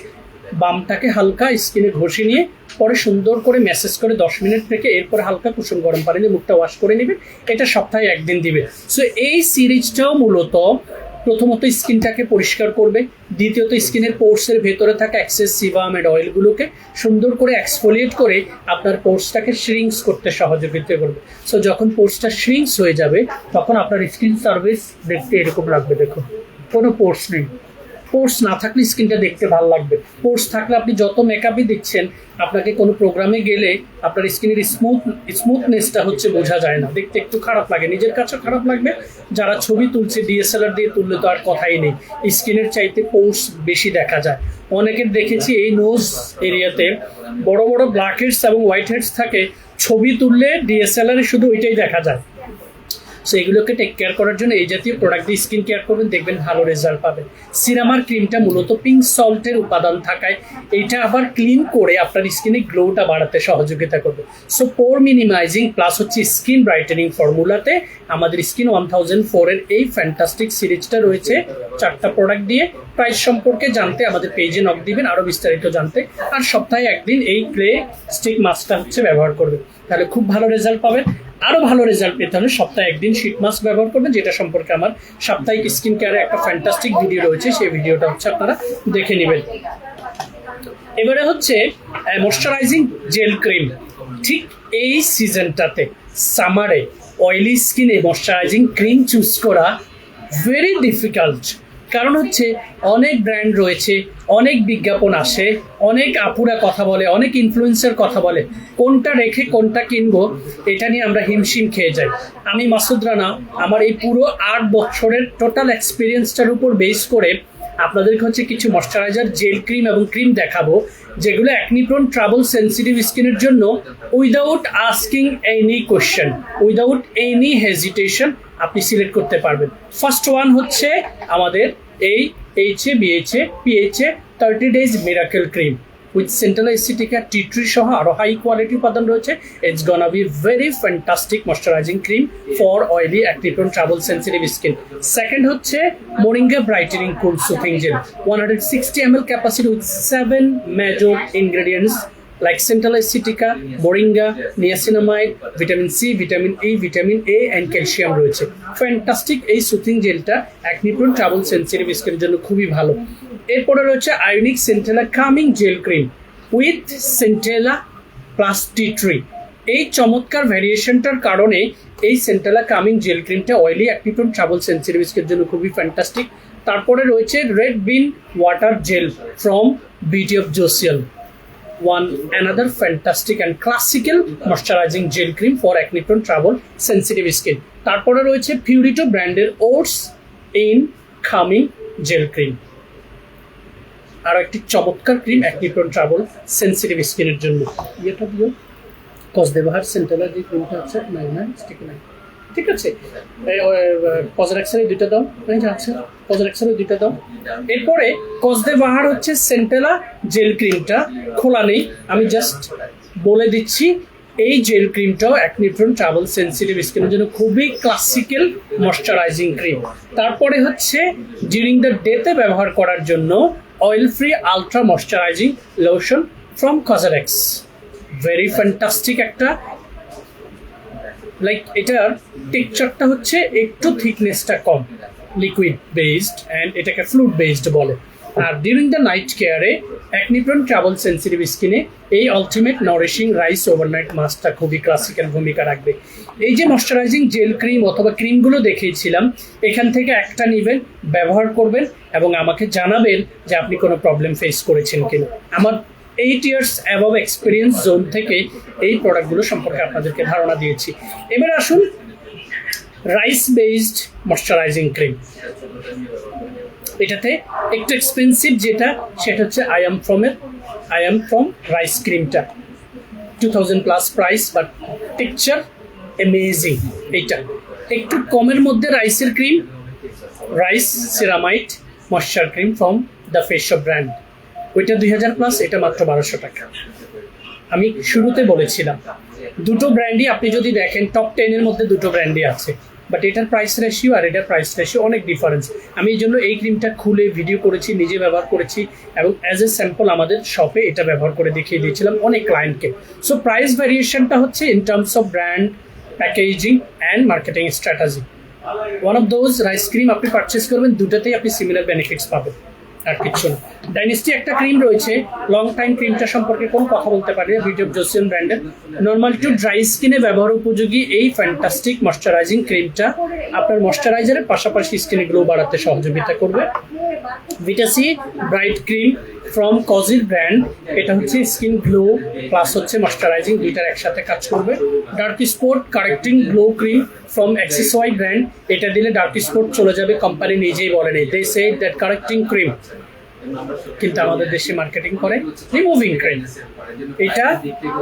বামটাকে হালকা স্কিনে ঘষে নিয়ে পরে সুন্দর করে ম্যাসেজ করে 10 মিনিট থেকে এরপরে হালকা কুসুম গরম পানি দিয়ে মুখটা ওয়াশ করে নেবে, এটা সপ্তাহে একদিন দিবে। সো এই সিরিজটাও মূলত প্রথমত স্কিনটাকে পরিষ্কার করবে, দ্বিতীয়ত স্কিনের পোর্সের ভেতরে থাকা এক্সেস সিবাম এন্ড অয়েলগুলোকে সুন্দর করে এক্সফোলিয়েট করে আপনার পোর্সটাকে শ্রিঙ্কস করতে সহযোগিতা করবে। সো যখন পোর্সটা শ্রিঙ্কস হয়ে যাবে তখন আপনার স্কিন সার্ভিস দেখতে এরকম লাগবে, দেখুন কোনো পোর্স নেই। পোর্স না থাকলে স্কিনটা দেখতে ভালো লাগবে, পোর্স থাকলে আপনি যত মেকআপই দিচ্ছেন, আপনাকে কোনো প্রোগ্রামে গেলে আপনার স্কিনের স্মুথনেসটা হচ্ছে বোঝা যায় না, দেখতে একটু খারাপ লাগে, নিজের কাছেও খারাপ লাগবে। যারা ছবি তুলছে ডিএসএলআর দিয়ে তুললে তো আর কথাই নেই, স্কিনের চাইতে পোর্স বেশি দেখা যায়। অনেকের দেখেছি এই নোজ এরিয়াতে বড় বড় ব্ল্যাক হেডস এবং হোয়াইট হেডস থাকে, ছবি তুললে ডিএসএলআরে শুধু ওইটাই দেখা যায়। সো এগুলোকে টেক কেয়ার করার জন্য এই জাতীয় প্রোডাক্ট দিয়ে স্কিন কেয়ার করবেন, দেখবেন ভালো রেজাল্ট পাবেন। সিরাম আর ক্রিমটা মূলত পিঙ্ক সল্টের উপাদান থাকায় এইটা আবার ক্লিন করে আপনার স্কিনে গ্লোটা বাড়াতে সহযোগিতা করবে। সো পোর মিনিমাইজিং প্লাস হচ্ছে স্কিন ব্রাইটেনিং ফর্মুলাতে আমাদের স্কিন 1004 এর এই ফ্যান্টাস্টিক সিরিজটা রয়েছে 4টা প্রোডাক্ট দিয়ে। প্রাইস সম্পর্কে জানতে আমাদের পেজে নক দিবেন আরও বিস্তারিত জানতে, আর সপ্তাহে একদিন এই ক্লে স্টিক মাস্কটা হচ্ছে ব্যবহার করবেন, তাহলে খুব ভালো রেজাল্ট পাবেন। আরও ভালো রেজাল্ট পেতে হলে সপ্তাহে একদিন শীট মাস্ক ব্যবহার করবেন, যেটা সম্পর্কে আমার সাপ্তাহিক স্কিন কেয়ারে একটা ফ্যান্টাস্টিক ভিডিও রয়েছে, সেই ভিডিওটা হচ্ছে আপনারা দেখে নেবেন। এবারে হচ্ছে ময়শ্চারাইজিং জেল ক্রিম। ঠিক এই সিজনটাতে সামারে অয়েলি স্কিনে ময়শ্চারাইজিং ক্রিম চুজ করা ভেরি ডিফিকাল্ট, কারণ হচ্ছে অনেক ব্র্যান্ড রয়েছে, অনেক বিজ্ঞাপন আসে, অনেক আপুরা কথা বলে, অনেক ইনফ্লুয়েন্সার কথা বলে, কোনটা রেখে কোনটা কিনবো এটা নিয়ে আমরা হিমশিম খেয়ে যাই। আমি মাসুদ রানা আমার এই পুরো 8 বছরের টোটাল এক্সপিরিয়েন্সটার উপর বেস করে আপনাদেরকে হচ্ছে কিছু ময়শ্চারাইজার, জেল ক্রিম এবং ক্রিম দেখাবো যেগুলো অ্যাকনি প্রোন ট্রাবল সেন্সিটিভ স্কিনের জন্য without asking any question, without any hesitation আপনি সিলেক্ট করতে পারবেন। ফার্স্ট ওয়ান হচ্ছে আমাদের এই BHA PHA 30 days miracle cream with centella asiatica tea tree সহ আরো হাই কোয়ালিটি উপাদান রয়েছে। It's gonna be very fantastic moisturising cream for oily acne prone trouble sensitive skin. Second হচ্ছে moringa brightening cool soothing gel 160 ml capacity with 7 major ingredients like Centella Asiatica, Moringa, Niacinamide, Vitamin C, Vitamin E, Vitamin A and Calcium রয়েছে। Fantastic এই soothing জেলটা acne prone trouble sensitive স্কিনের জন্য খুবই ভালো। এরপরে রয়েছে ionic centella calming gel cream with centella plus tea tree. এই চমৎকার ভ্যারিয়েশনটার কারণে এই সেন্টেলা কামিং জেল ক্রিমটা oily acne prone trouble sensitive স্কিনের জন্য খুবই ফ্যান্টাস্টিক। তারপরে রয়েছে red bean water gel from beauty of Joseon, another fantastic and classical moisturizing gel cream for acne prone trouble sensitive skin. তারপরে রয়েছে পিউরিটো ব্র্যান্ডের oats in calming gel cream, আর একটি চমৎকার cream acne prone trouble sensitive স্কিনের জন্য। এটা দিও কসদেবাহার সেন্টেলার যে ক্রিমটা আছে না স্টিক নাই, ঠিক আছে। কজরেক্সের দুইটা দাও, আচ্ছা কজরেক্সের দুইটা দাও। এরপরে কসদেবাহার হচ্ছে সেন্টেলা জেল ক্রিমটা খোলা নেই, আমি জাস্ট বলে দিচ্ছি এই জেল ক্রিমটাও অ্যাকনি প্রোন ট্রাবল সেন্সিটিভ স্কিনের জন্য খুবই ক্লাসিক্যাল ময়শ্চারাইজিং ক্রিম। তারপরে হচ্ছে ডিউরিং দ্য ডেতে ব্যবহার করার জন্য oil free ultra moisturising lotion from Cosrx, very fantastic একটা, লাইক এটার টেক্সচারটা হচ্ছে একটু থিকনেসটা কম, লিকুইড বেসড অ্যান্ড এটাকে ফ্লুইড বেসড বলে। আর ডিউরিং দ্য নাইট কেয়ারে অ্যাকনি প্রোন ট্রাবল সেন্সিটিভ স্কিনে এই আলটিমেট নারিশিং রাইস ওভারনাইট মাস্কটা খুবই ক্লাসিক্যাল ভূমিকা রাখবে। এই যে ময়শ্চারাইজিং জেল ক্রিম অথবা ক্রিমগুলো দেখিয়েছিলাম, এখান থেকে একটা নেবেন, ব্যবহার করবেন এবং আমাকে জানাবেন যে আপনি কোনো প্রবলেম ফেস করেছেন কিনা। আমার 8 years অ্যাবভ এক্সপিরিয়েন্স জোন থেকে এই প্রোডাক্টগুলো সম্পর্কে আপনাদেরকে ধারণা দিয়েছি। এবার আসুন রাইস বেসড ময়শ্চারাইজিং ক্রিম। এটাতে একটু এক্সপেন্সিভ যেটা সেটা হচ্ছে আই এম ফ্রম রাইস ক্রিমটা 2000+ প্রাইস, বাট টেক্সচার অ্যামেজিং। এইটা একটু কমের মধ্যে রাইসের cream, rice ceramide moisture cream from the face of brand, ওইটা 2000+, এটা মাত্র 1200 টাকা। আমি শুরুতে বলেছিলাম দুটো ব্র্যান্ডই আপনি যদি দেখেন টপ 10-এর মধ্যে দুটো ব্র্যান্ডই আছে, বাট এটার প্রাইস রেশিও আর এটার প্রাইস রেশিও অনেক ডিফারেন্স। আমি এই জন্য এই ক্রিমটা খুলে ভিডিও করেছি, নিজে ব্যবহার করেছি এবং অ্যাজ এ স্যাম্পল আমাদের শপে এটা ব্যবহার করে দেখিয়ে দিয়েছিলাম অনেক ক্লায়েন্টকে। সো প্রাইস ভ্যারিয়েশনটা হচ্ছে in terms of brand, packaging and marketing strategy. One of those rice cream আপনি পারচেস করবেন, দুটাতেই আপনি সিমিলার বেনিফিটস পাবেন, আর কিছু না। ডাইনেস্টি একটা ক্রিম রয়েছে, লং টাইম ক্রিমটা সম্পর্কে কোনো কথা বলতে পারি না, বিউটি অফ জোসিয়াল ব্র্যান্ডের নর্মাল টু ড্রাই স্কিনে ব্যবহার উপযোগী এই ফ্যান্টাস্টিক ময়শ্চারাইজিং ক্রিমটা আপনার ময়শ্চারাইজারের পাশাপাশি স্কিনে গ্লো বাড়াতে সহযোগিতা করবে। ভিটাসি ব্রাইট ক্রিম ফ্রম কজির ব্র্যান্ড, এটা হচ্ছে স্কিন গ্লো প্লাস হচ্ছে ময়শ্চারাইজিং দুইটার একসাথে কাজ করবে। Dark spot correcting glow cream from XYZ brand, এটা দিলে ডার্ক স্পট চলে যাবে, কোম্পানি নিজেই বলেনি, they say that correcting cream, কিন্তু আমাদের দেশে মার্কেটিং করে রিমুভিং ক্রিম। এটা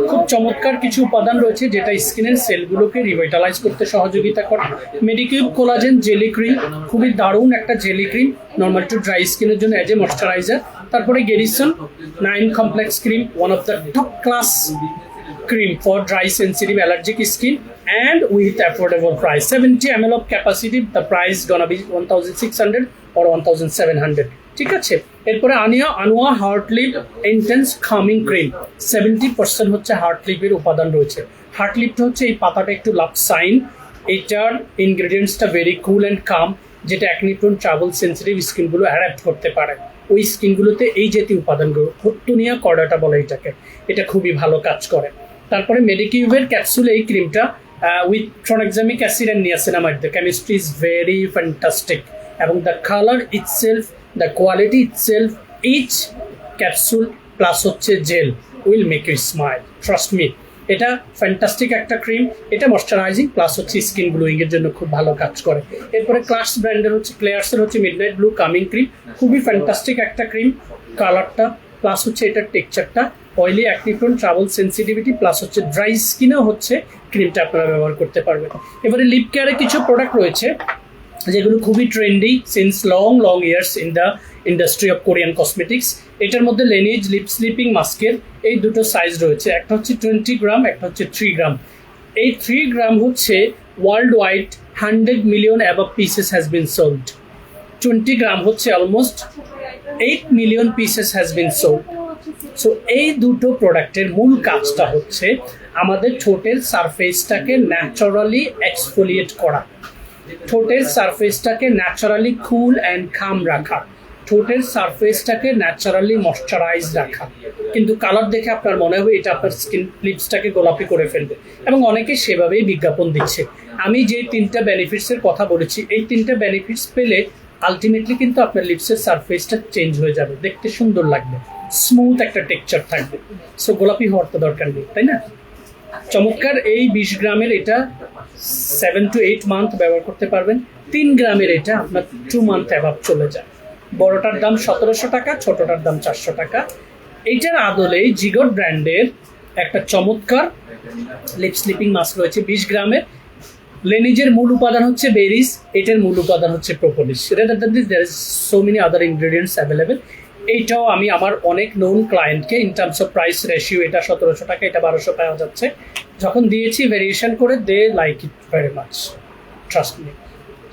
খুব চমৎকার কিছু উপাদান রয়েছে যেটা স্কিনের সেলগুলোকে রিভাইটালাইজ করতে সহযোগিতা করে। মেডিকিউব কোলাজেন জেলি ক্রিম, খুবই দারুণ একটা jelly cream normal to dry স্কিনের জন্য অ্যাজ এ ময়শ্চারাইজার। তারপরে গেরিসন 9 complex cream, one of the top class cream for dry sensitive allergic skin and with affordable price, 70 ml of capacity, the price gonna be 1600 or 1700, ঠিক আছে। এরপরে Anua heart leaf intense calming cream, 70% হচ্ছে heart লিপের উপাদান রয়েছে। Heart লিপটা হচ্ছে এই পাতাটা একটু লাক্সাইন, এটার ইনগ্রেডিয়েন্টসটা ভেরি কুল অ্যান্ড কাম, যেটা অ্যাকনি প্রোন ট্রাবল সেন্সিটিভ স্কিনগুলো অ্যাডাপ্ট করতে পারে। ওই স্কিনগুলোতে এই জাতীয় উপাদানগুলো, হট্টুনিয়া কর্ডাটা বলে এটাকে, এটা খুবই ভালো কাজ করে। তারপরে মেডিকিউবের ক্যাপসুল এই ক্রিমটা with tranexamic acid and niacinamide, the chemistry is very fantastic. এবং the colour itself, the quality itself, each capsule plus হচ্ছে gel will make you smile, trust me. এটা ফ্যান্টাস্টিক একটা ক্রিম, এটা ময়শ্চারাইজিং প্লাস হচ্ছে skin glowing এর জন্য খুব ভালো কাজ করে। এরপরে ক্লাস ব্র্যান্ডের হচ্ছে ক্লেয়ার্সের হচ্ছে মিডনাইট ব্লু কামিং ক্রিম, খুবই ফ্যান্টাস্টিক একটা ক্রিম, কালারটা প্লাস হচ্ছে এটার টেক্সচারটা, oily acne prone, trouble sensitivity plus হচ্ছে ড্রাই স্কিনেও হচ্ছে ক্রিমটা আপনারা ব্যবহার করতে পারবেন। এবারে লিপ কেয়ারে কিছু প্রোডাক্ট রয়েছে যেগুলো খুবই trendy since long years in the industry of Korean cosmetics. এটার মধ্যে লেনিজ লিপ স্লিপিং মাস্কের এই দুটো সাইজ রয়েছে, একটা হচ্ছে 20 গ্রাম, একটা হচ্ছে 3 গ্রাম। এই 3 গ্রাম হচ্ছে world wide 100 million above pieces has been sold. 20 গ্রাম হচ্ছে almost 8 million pieces has been sold. So এই দুটো প্রোডাক্টের মূল কাজটা হচ্ছে আমাদের ঠোঁটের সারফেসটাকে ন্যাচারালি এক্সফোলিয়েট করা, ঠোঁটের সারফেসটাকে ন্যাচারালি কুল অ্যান্ড কাম রাখা, ঠোঁটের সারফেসটাকে ন্যাচারালি ময়শ্চারাইজ রাখা। কিন্তু কালার দেখে আপনার মনে হবে এটা আপনার স্কিন লিপসটাকে গোলাপি করে ফেলবে, এবং অনেকে সেভাবেই বিজ্ঞাপন দিচ্ছে। আমি যে 3টা বেনিফিটসের কথা বলেছি, এই 3টা বেনিফিটস পেলে আলটিমেটলি কিন্তু আপনার লিপসের সারফেসটা চেঞ্জ হয়ে যাবে, দেখতে সুন্দর লাগবে, স্মুথ একটা টেক্সচার থাকবে। সো গোলাপি হওয়ার তো দরকার নেই, তাই না? চমৎকার এই 20 গ্রামের এটা 7 to 8 মান্থ ব্যবহার করতে পারবেন। 3 গ্রামের এটা আপনার 2 মান্থ অ্যাভাব চলে যায়। বড়টার দাম 1700 টাকা, ছোটটার দাম 400 টাকা। এইটার আদলে জিগট ব্র্যান্ডের একটা চমৎকার লিপ স্লিপিং মাস্ক রয়েছে 20 গ্রামের। লেনিজের মূল উপাদান হচ্ছে বেরিজ, এটার মূল উপাদান হচ্ছে propolis. Rather than this there is so many other ingredients available. এইটাও আমি আমার অনেক নোন ক্লায়েন্টকে in terms of price ratio, এটা 1700 টাকা, এটা 1200 পাওয়া যাচ্ছে, যখন দিয়েছি ভেরিয়েশন করে, they like it very much, trust me.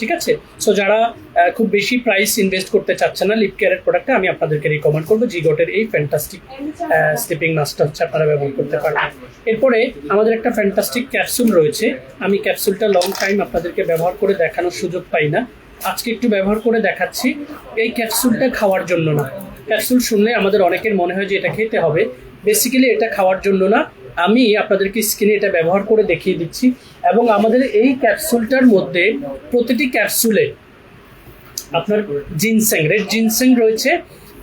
ঠিক আছে? সো যারা খুব বেশি প্রাইস ইনভেস্ট করতে চাচ্ছে না লিপ কেয়ারের প্রোডাক্টে, আমি আপনাদেরকে রিকমেন্ড করবো জিগটের এই ফ্যান্টাস্টিক স্লিপিং মাস্কটা হচ্ছে আপনারা ব্যবহার করতে পারবেন। এরপরে আমাদের একটা ফ্যান্টাস্টিক ক্যাপসুল রয়েছে, আমি ক্যাপসুলটা লং টাইম আপনাদেরকে ব্যবহার করে দেখানোর সুযোগ পাই না, আজকে একটু ব্যবহার করে দেখাচ্ছি। এই ক্যাপসুলটা খাওয়ার জন্য না, ক্যাপসুল শুনলে আমাদের অনেকের মনে হয় যে এটা খেতে হবে, বেসিক্যালি এটা খাওয়ার জন্য না, আমি আপনাদেরকে স্কিনে এটা ব্যবহার করে দেখিয়ে দিচ্ছি। এবং আমাদের এই ক্যাপসুলটার মধ্যে প্রতিটি ক্যাপসুলে আপনার জিনসেং, রেড জিনসেং রয়েছে,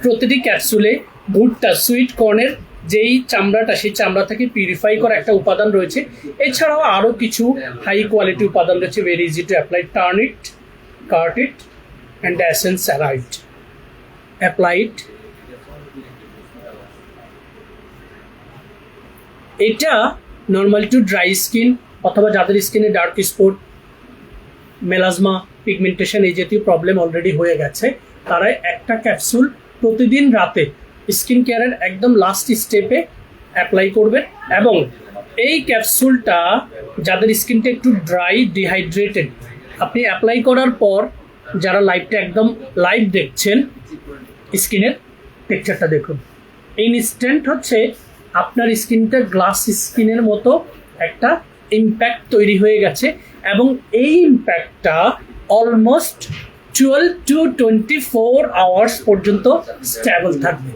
প্রতিটি ক্যাপসুলে ভুট্টা সুইট কর্নের যেই চামড়াটা, সেই চামড়া থেকে পিউরিফাই করা একটা উপাদান রয়েছে। এছাড়াও আরও কিছু হাই কোয়ালিটি উপাদান রয়েছে, very easy to apply, turn it, cut it and the essence arrived, apply ইট। এটা নর্মাল টু ড্রাই স্কিন অথবা যাদের স্কিনে ডার্ক স্পট, মেলাজমা, পিগমেন্টেশন এই জাতীয় প্রবলেম অলরেডি হয়ে গেছে, তারা একটা ক্যাপসুল প্রতিদিন রাতে স্কিন কেয়ারের একদম লাস্ট স্টেপে অ্যাপ্লাই করবেন। এবং এই ক্যাপসুলটা যাদের স্কিনটা একটু ড্রাই, ডিহাইড্রেটেড, আপনি অ্যাপ্লাই করার পর যারা লাইভটা একদম লাইভ দেখছেন, স্কিনের টেক্সচারটা দেখুন, ইনস্ট্যান্ট হচ্ছে আপনার স্কিনটা গ্লাস স্কিনের মতো একটা ইম্প্যাক্ট তৈরি হয়ে গেছে। এবং এই ইম্প্যাক্টটা অলমোস্ট 12 to 24 আওয়ার্স পর্যন্ত স্টেবল থাকবে।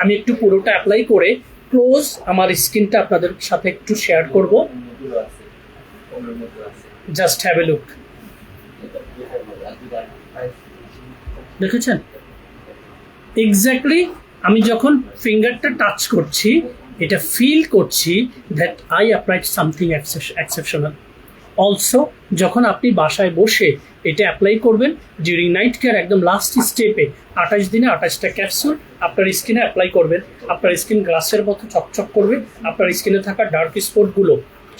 আমি একটু পুরোটা অ্যাপ্লাই করে ক্লোজ আমার স্কিনটা আপনাদের সাথে একটু শেয়ার করব, জাস্ট হ্যাভ এ লুক। দেখেছেন এক্স্যাক্টলি আমি যখন ফিঙ্গারটা টাচ করছি, এটা ফিল করছি that I applied something exceptional. Also যখন আপনি বাসায় বসে এটা অ্যাপ্লাই করবেন ডিউরিং নাইট কেয়ার, একদম লাস্ট স্টেপে 28 দিনে 28টা ক্যাপসুল আপনার স্কিনে অ্যাপ্লাই করবেন, আপনার স্কিন গ্লাসের মতো চকচক করবে। আপনার স্কিনে থাকা ডার্ক স্পটগুলো,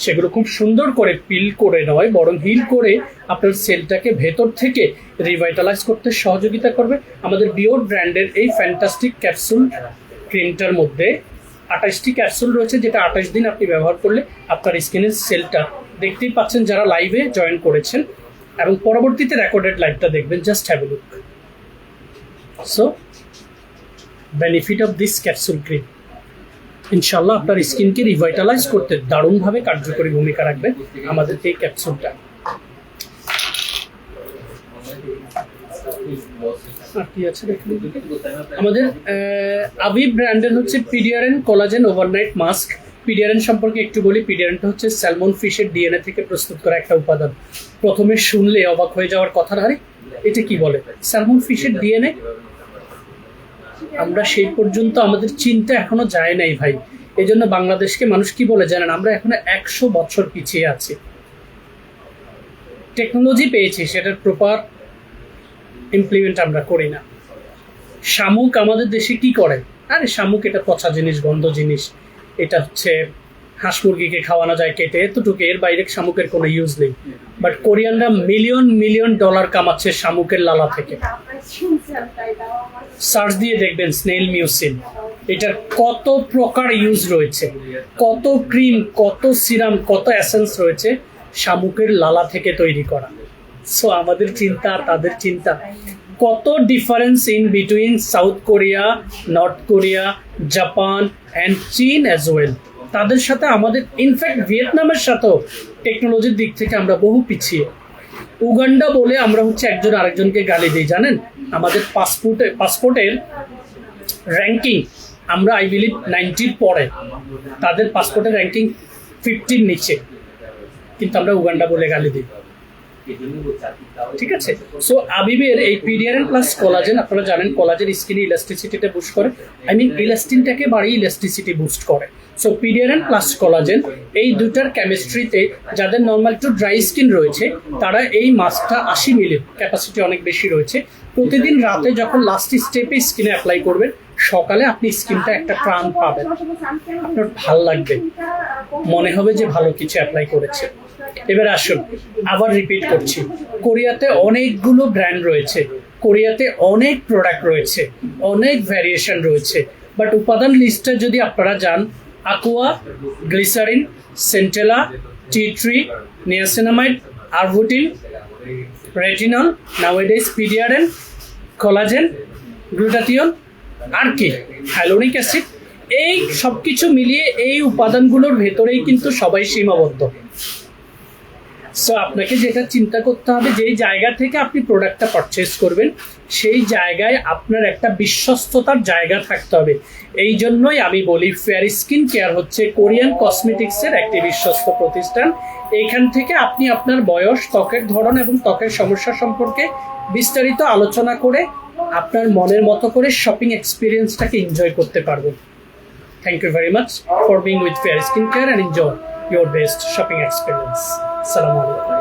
সেগুলো খুব সুন্দর করে পিল করে নয়, বরং হিল করে আপনার সেলটাকে ভেতর থেকে রিভাইটালাইজ করতে সহযোগিতা করবে। আমাদের বিওর ব্র্যান্ডের এই ফ্যান্টাস্টিক ক্যাপসুল ক্রিমটার মধ্যে 28টি ক্যাপসুল রয়েছে, যেটা 28 দিন আপনি ব্যবহার করলে আপনার স্কিনের সেলটা, দেখতেই পাচ্ছেন যারা লাইভে জয়েন করেছেন এবং পরবর্তীতে রেকর্ডেড লাইভটা দেখবেন, just have a look. So benefit of this capsule cream ইনশাল্লাহ আপনার স্কিনকে রিভাইটালাইজ করতে দারুণভাবে কার্যকরী ভূমিকা রাখবে আমাদের এই ক্যাপসুলটা। কি আছে দেখুন, আমাদের আবিব ব্র্যান্ডের হচ্ছে পিডিয়ারেন কোলাজেন ওভারনাইট মাস্ক। পিডিয়ারেন সম্পর্কে একটু বলি, পিডিয়ারেনটা হচ্ছে স্যালমন ফিশের ডিএনএ থেকে প্রস্তুত করা একটা উপাদান। প্রথমে শুনলে অবাক হয়ে যাওয়ার কথা না, এটা কি বলে? স্যালমন ফিশের ডিএনএ। আমরা সেই পর্যন্ত আমাদের চিন্তা এখনো যায় নাই ভাই। এই জন্য বাংলাদেশকে মানুষ কি বলে জানেন? আমরা এখনো 100 বছর পিছিয়ে আছি। টেকনোলজি পেয়েছি, সেটার প্রপার ইমপ্লিমেন্ট আমরা করি না। শামুক আমাদের দেশে কি করে? আরে শামুক এটা পচা জিনিস, গন্ধ জিনিস, এটা হচ্ছে হাঁস মুরগিকে খাওয়ানো যায় কেটে, এতটুকু, এর বাইরে শামুকের কোনো ইউজ নেই। বাট কোরিয়ানরা মিলিয়ন মিলিয়ন ডলার কামাচ্ছে শামুকের লালা থেকে। সার্চ দিয়ে দেখবেন স্নেল মিউসিন, এটার কত প্রকার ইউজ রয়েছে, কত ক্রিম, কত সিরাম, কত এসেন্স রয়েছে শামুকের লালা থেকে তৈরি করা। সো আমাদের চিন্তা আর তাদের চিন্তা, কত difference in between south Korea, north Korea, Japan and চীন অ্যাজ ওয়েল। তাদের সাথে আমাদের, ইনফ্যাক্ট ভিয়েতনামের সাথেও টেকনোলজির দিক থেকে আমরা বহু পিছিয়ে। উগান্ডা বলে আমরা হচ্ছে একজন আরেকজনকে গালি দিই, জানেন? আমাদের পাসপোর্টের র্যাঙ্কিং আমরা আই বিলিভ 90 পরে, তাদের পাসপোর্টের র্যাঙ্কিং 50 নিচে, কিন্তু আমরা উগান্ডা বলে গালি দিই। ঠিক আছে। সো আবিবের এই পিডিআরএন প্লাস কোলাজেন, আপনারা জানেন কোলাজেন স্কিন ইলাস্টিসিটিতে বুস্ট করে, আই মিন ইলাস্টিনটাকে বাড়িয়ে ইলাস্টিসিটি বুস্ট করে। সো পিডিআরএন প্লাস কোলাজেন এই দুটার কেমিস্ট্রিতে যাদের নর্মাল একটু ড্রাই স্কিন রয়েছে, তারা এই মাস্কটা 80 মিলি ক্যাপাসিটি অনেক বেশি রয়েছে, প্রতিদিন রাতে যখন লাস্ট স্টেপে স্কিনে অ্যাপ্লাই করবেন, সকালে আপনি স্কিনটা একটা প্রাণ পাবেন, আপনার ভাল লাগবে, মনে হবে যে ভালো কিছু অ্যাপ্লাই করেছে। এবার আসুন, আবার রিপিট করছি, কোরিয়াতে অনেকগুলো ব্র্যান্ড রয়েছে, কোরিয়াতে অনেক প্রোডাক্ট রয়েছে, অনেক ভ্যারিয়েশন রয়েছে, বাট উপাদান লিস্টে যদি আপনারা যান, aqua, glycerin, centella, tea tree, niacinamide, arbutin, retinol, নাওয়েডেজ পিডিআরএন, কোলাজেন, গ্লুটাথিয়ন, আর কি হাইলোনিক অ্যাসিড, এই সব কিছু মিলিয়ে এই উপাদানগুলোর ভেতরেই কিন্তু সবাই সীমাবদ্ধ। সো আপনাকে যেটা চিন্তা করতে হবে, যেই জায়গা থেকে আপনি প্রোডাক্টটা পারচেস করবেন, সেই জায়গায় আপনার একটা বিশ্বস্ততার জায়গা থাকতে হবে। এই জন্যই আমি বলি ফেয়ার স্কিন কেয়ার হচ্ছে কোরিয়ান কসমেটিক্সের একটি বিশ্বস্ত প্রতিষ্ঠান। এইখান থেকে আপনি আপনার বয়স, ত্বকের ধরন এবং ত্বকের সমস্যা সম্পর্কে বিস্তারিত আলোচনা করে আপনার মনের মতো করে শপিং এক্সপিরিয়েন্সটাকে এনজয় করতে পারবেন। Thank you very much for being with Fair Skincare and enjoy your best shopping experience. Assalamu alaikum.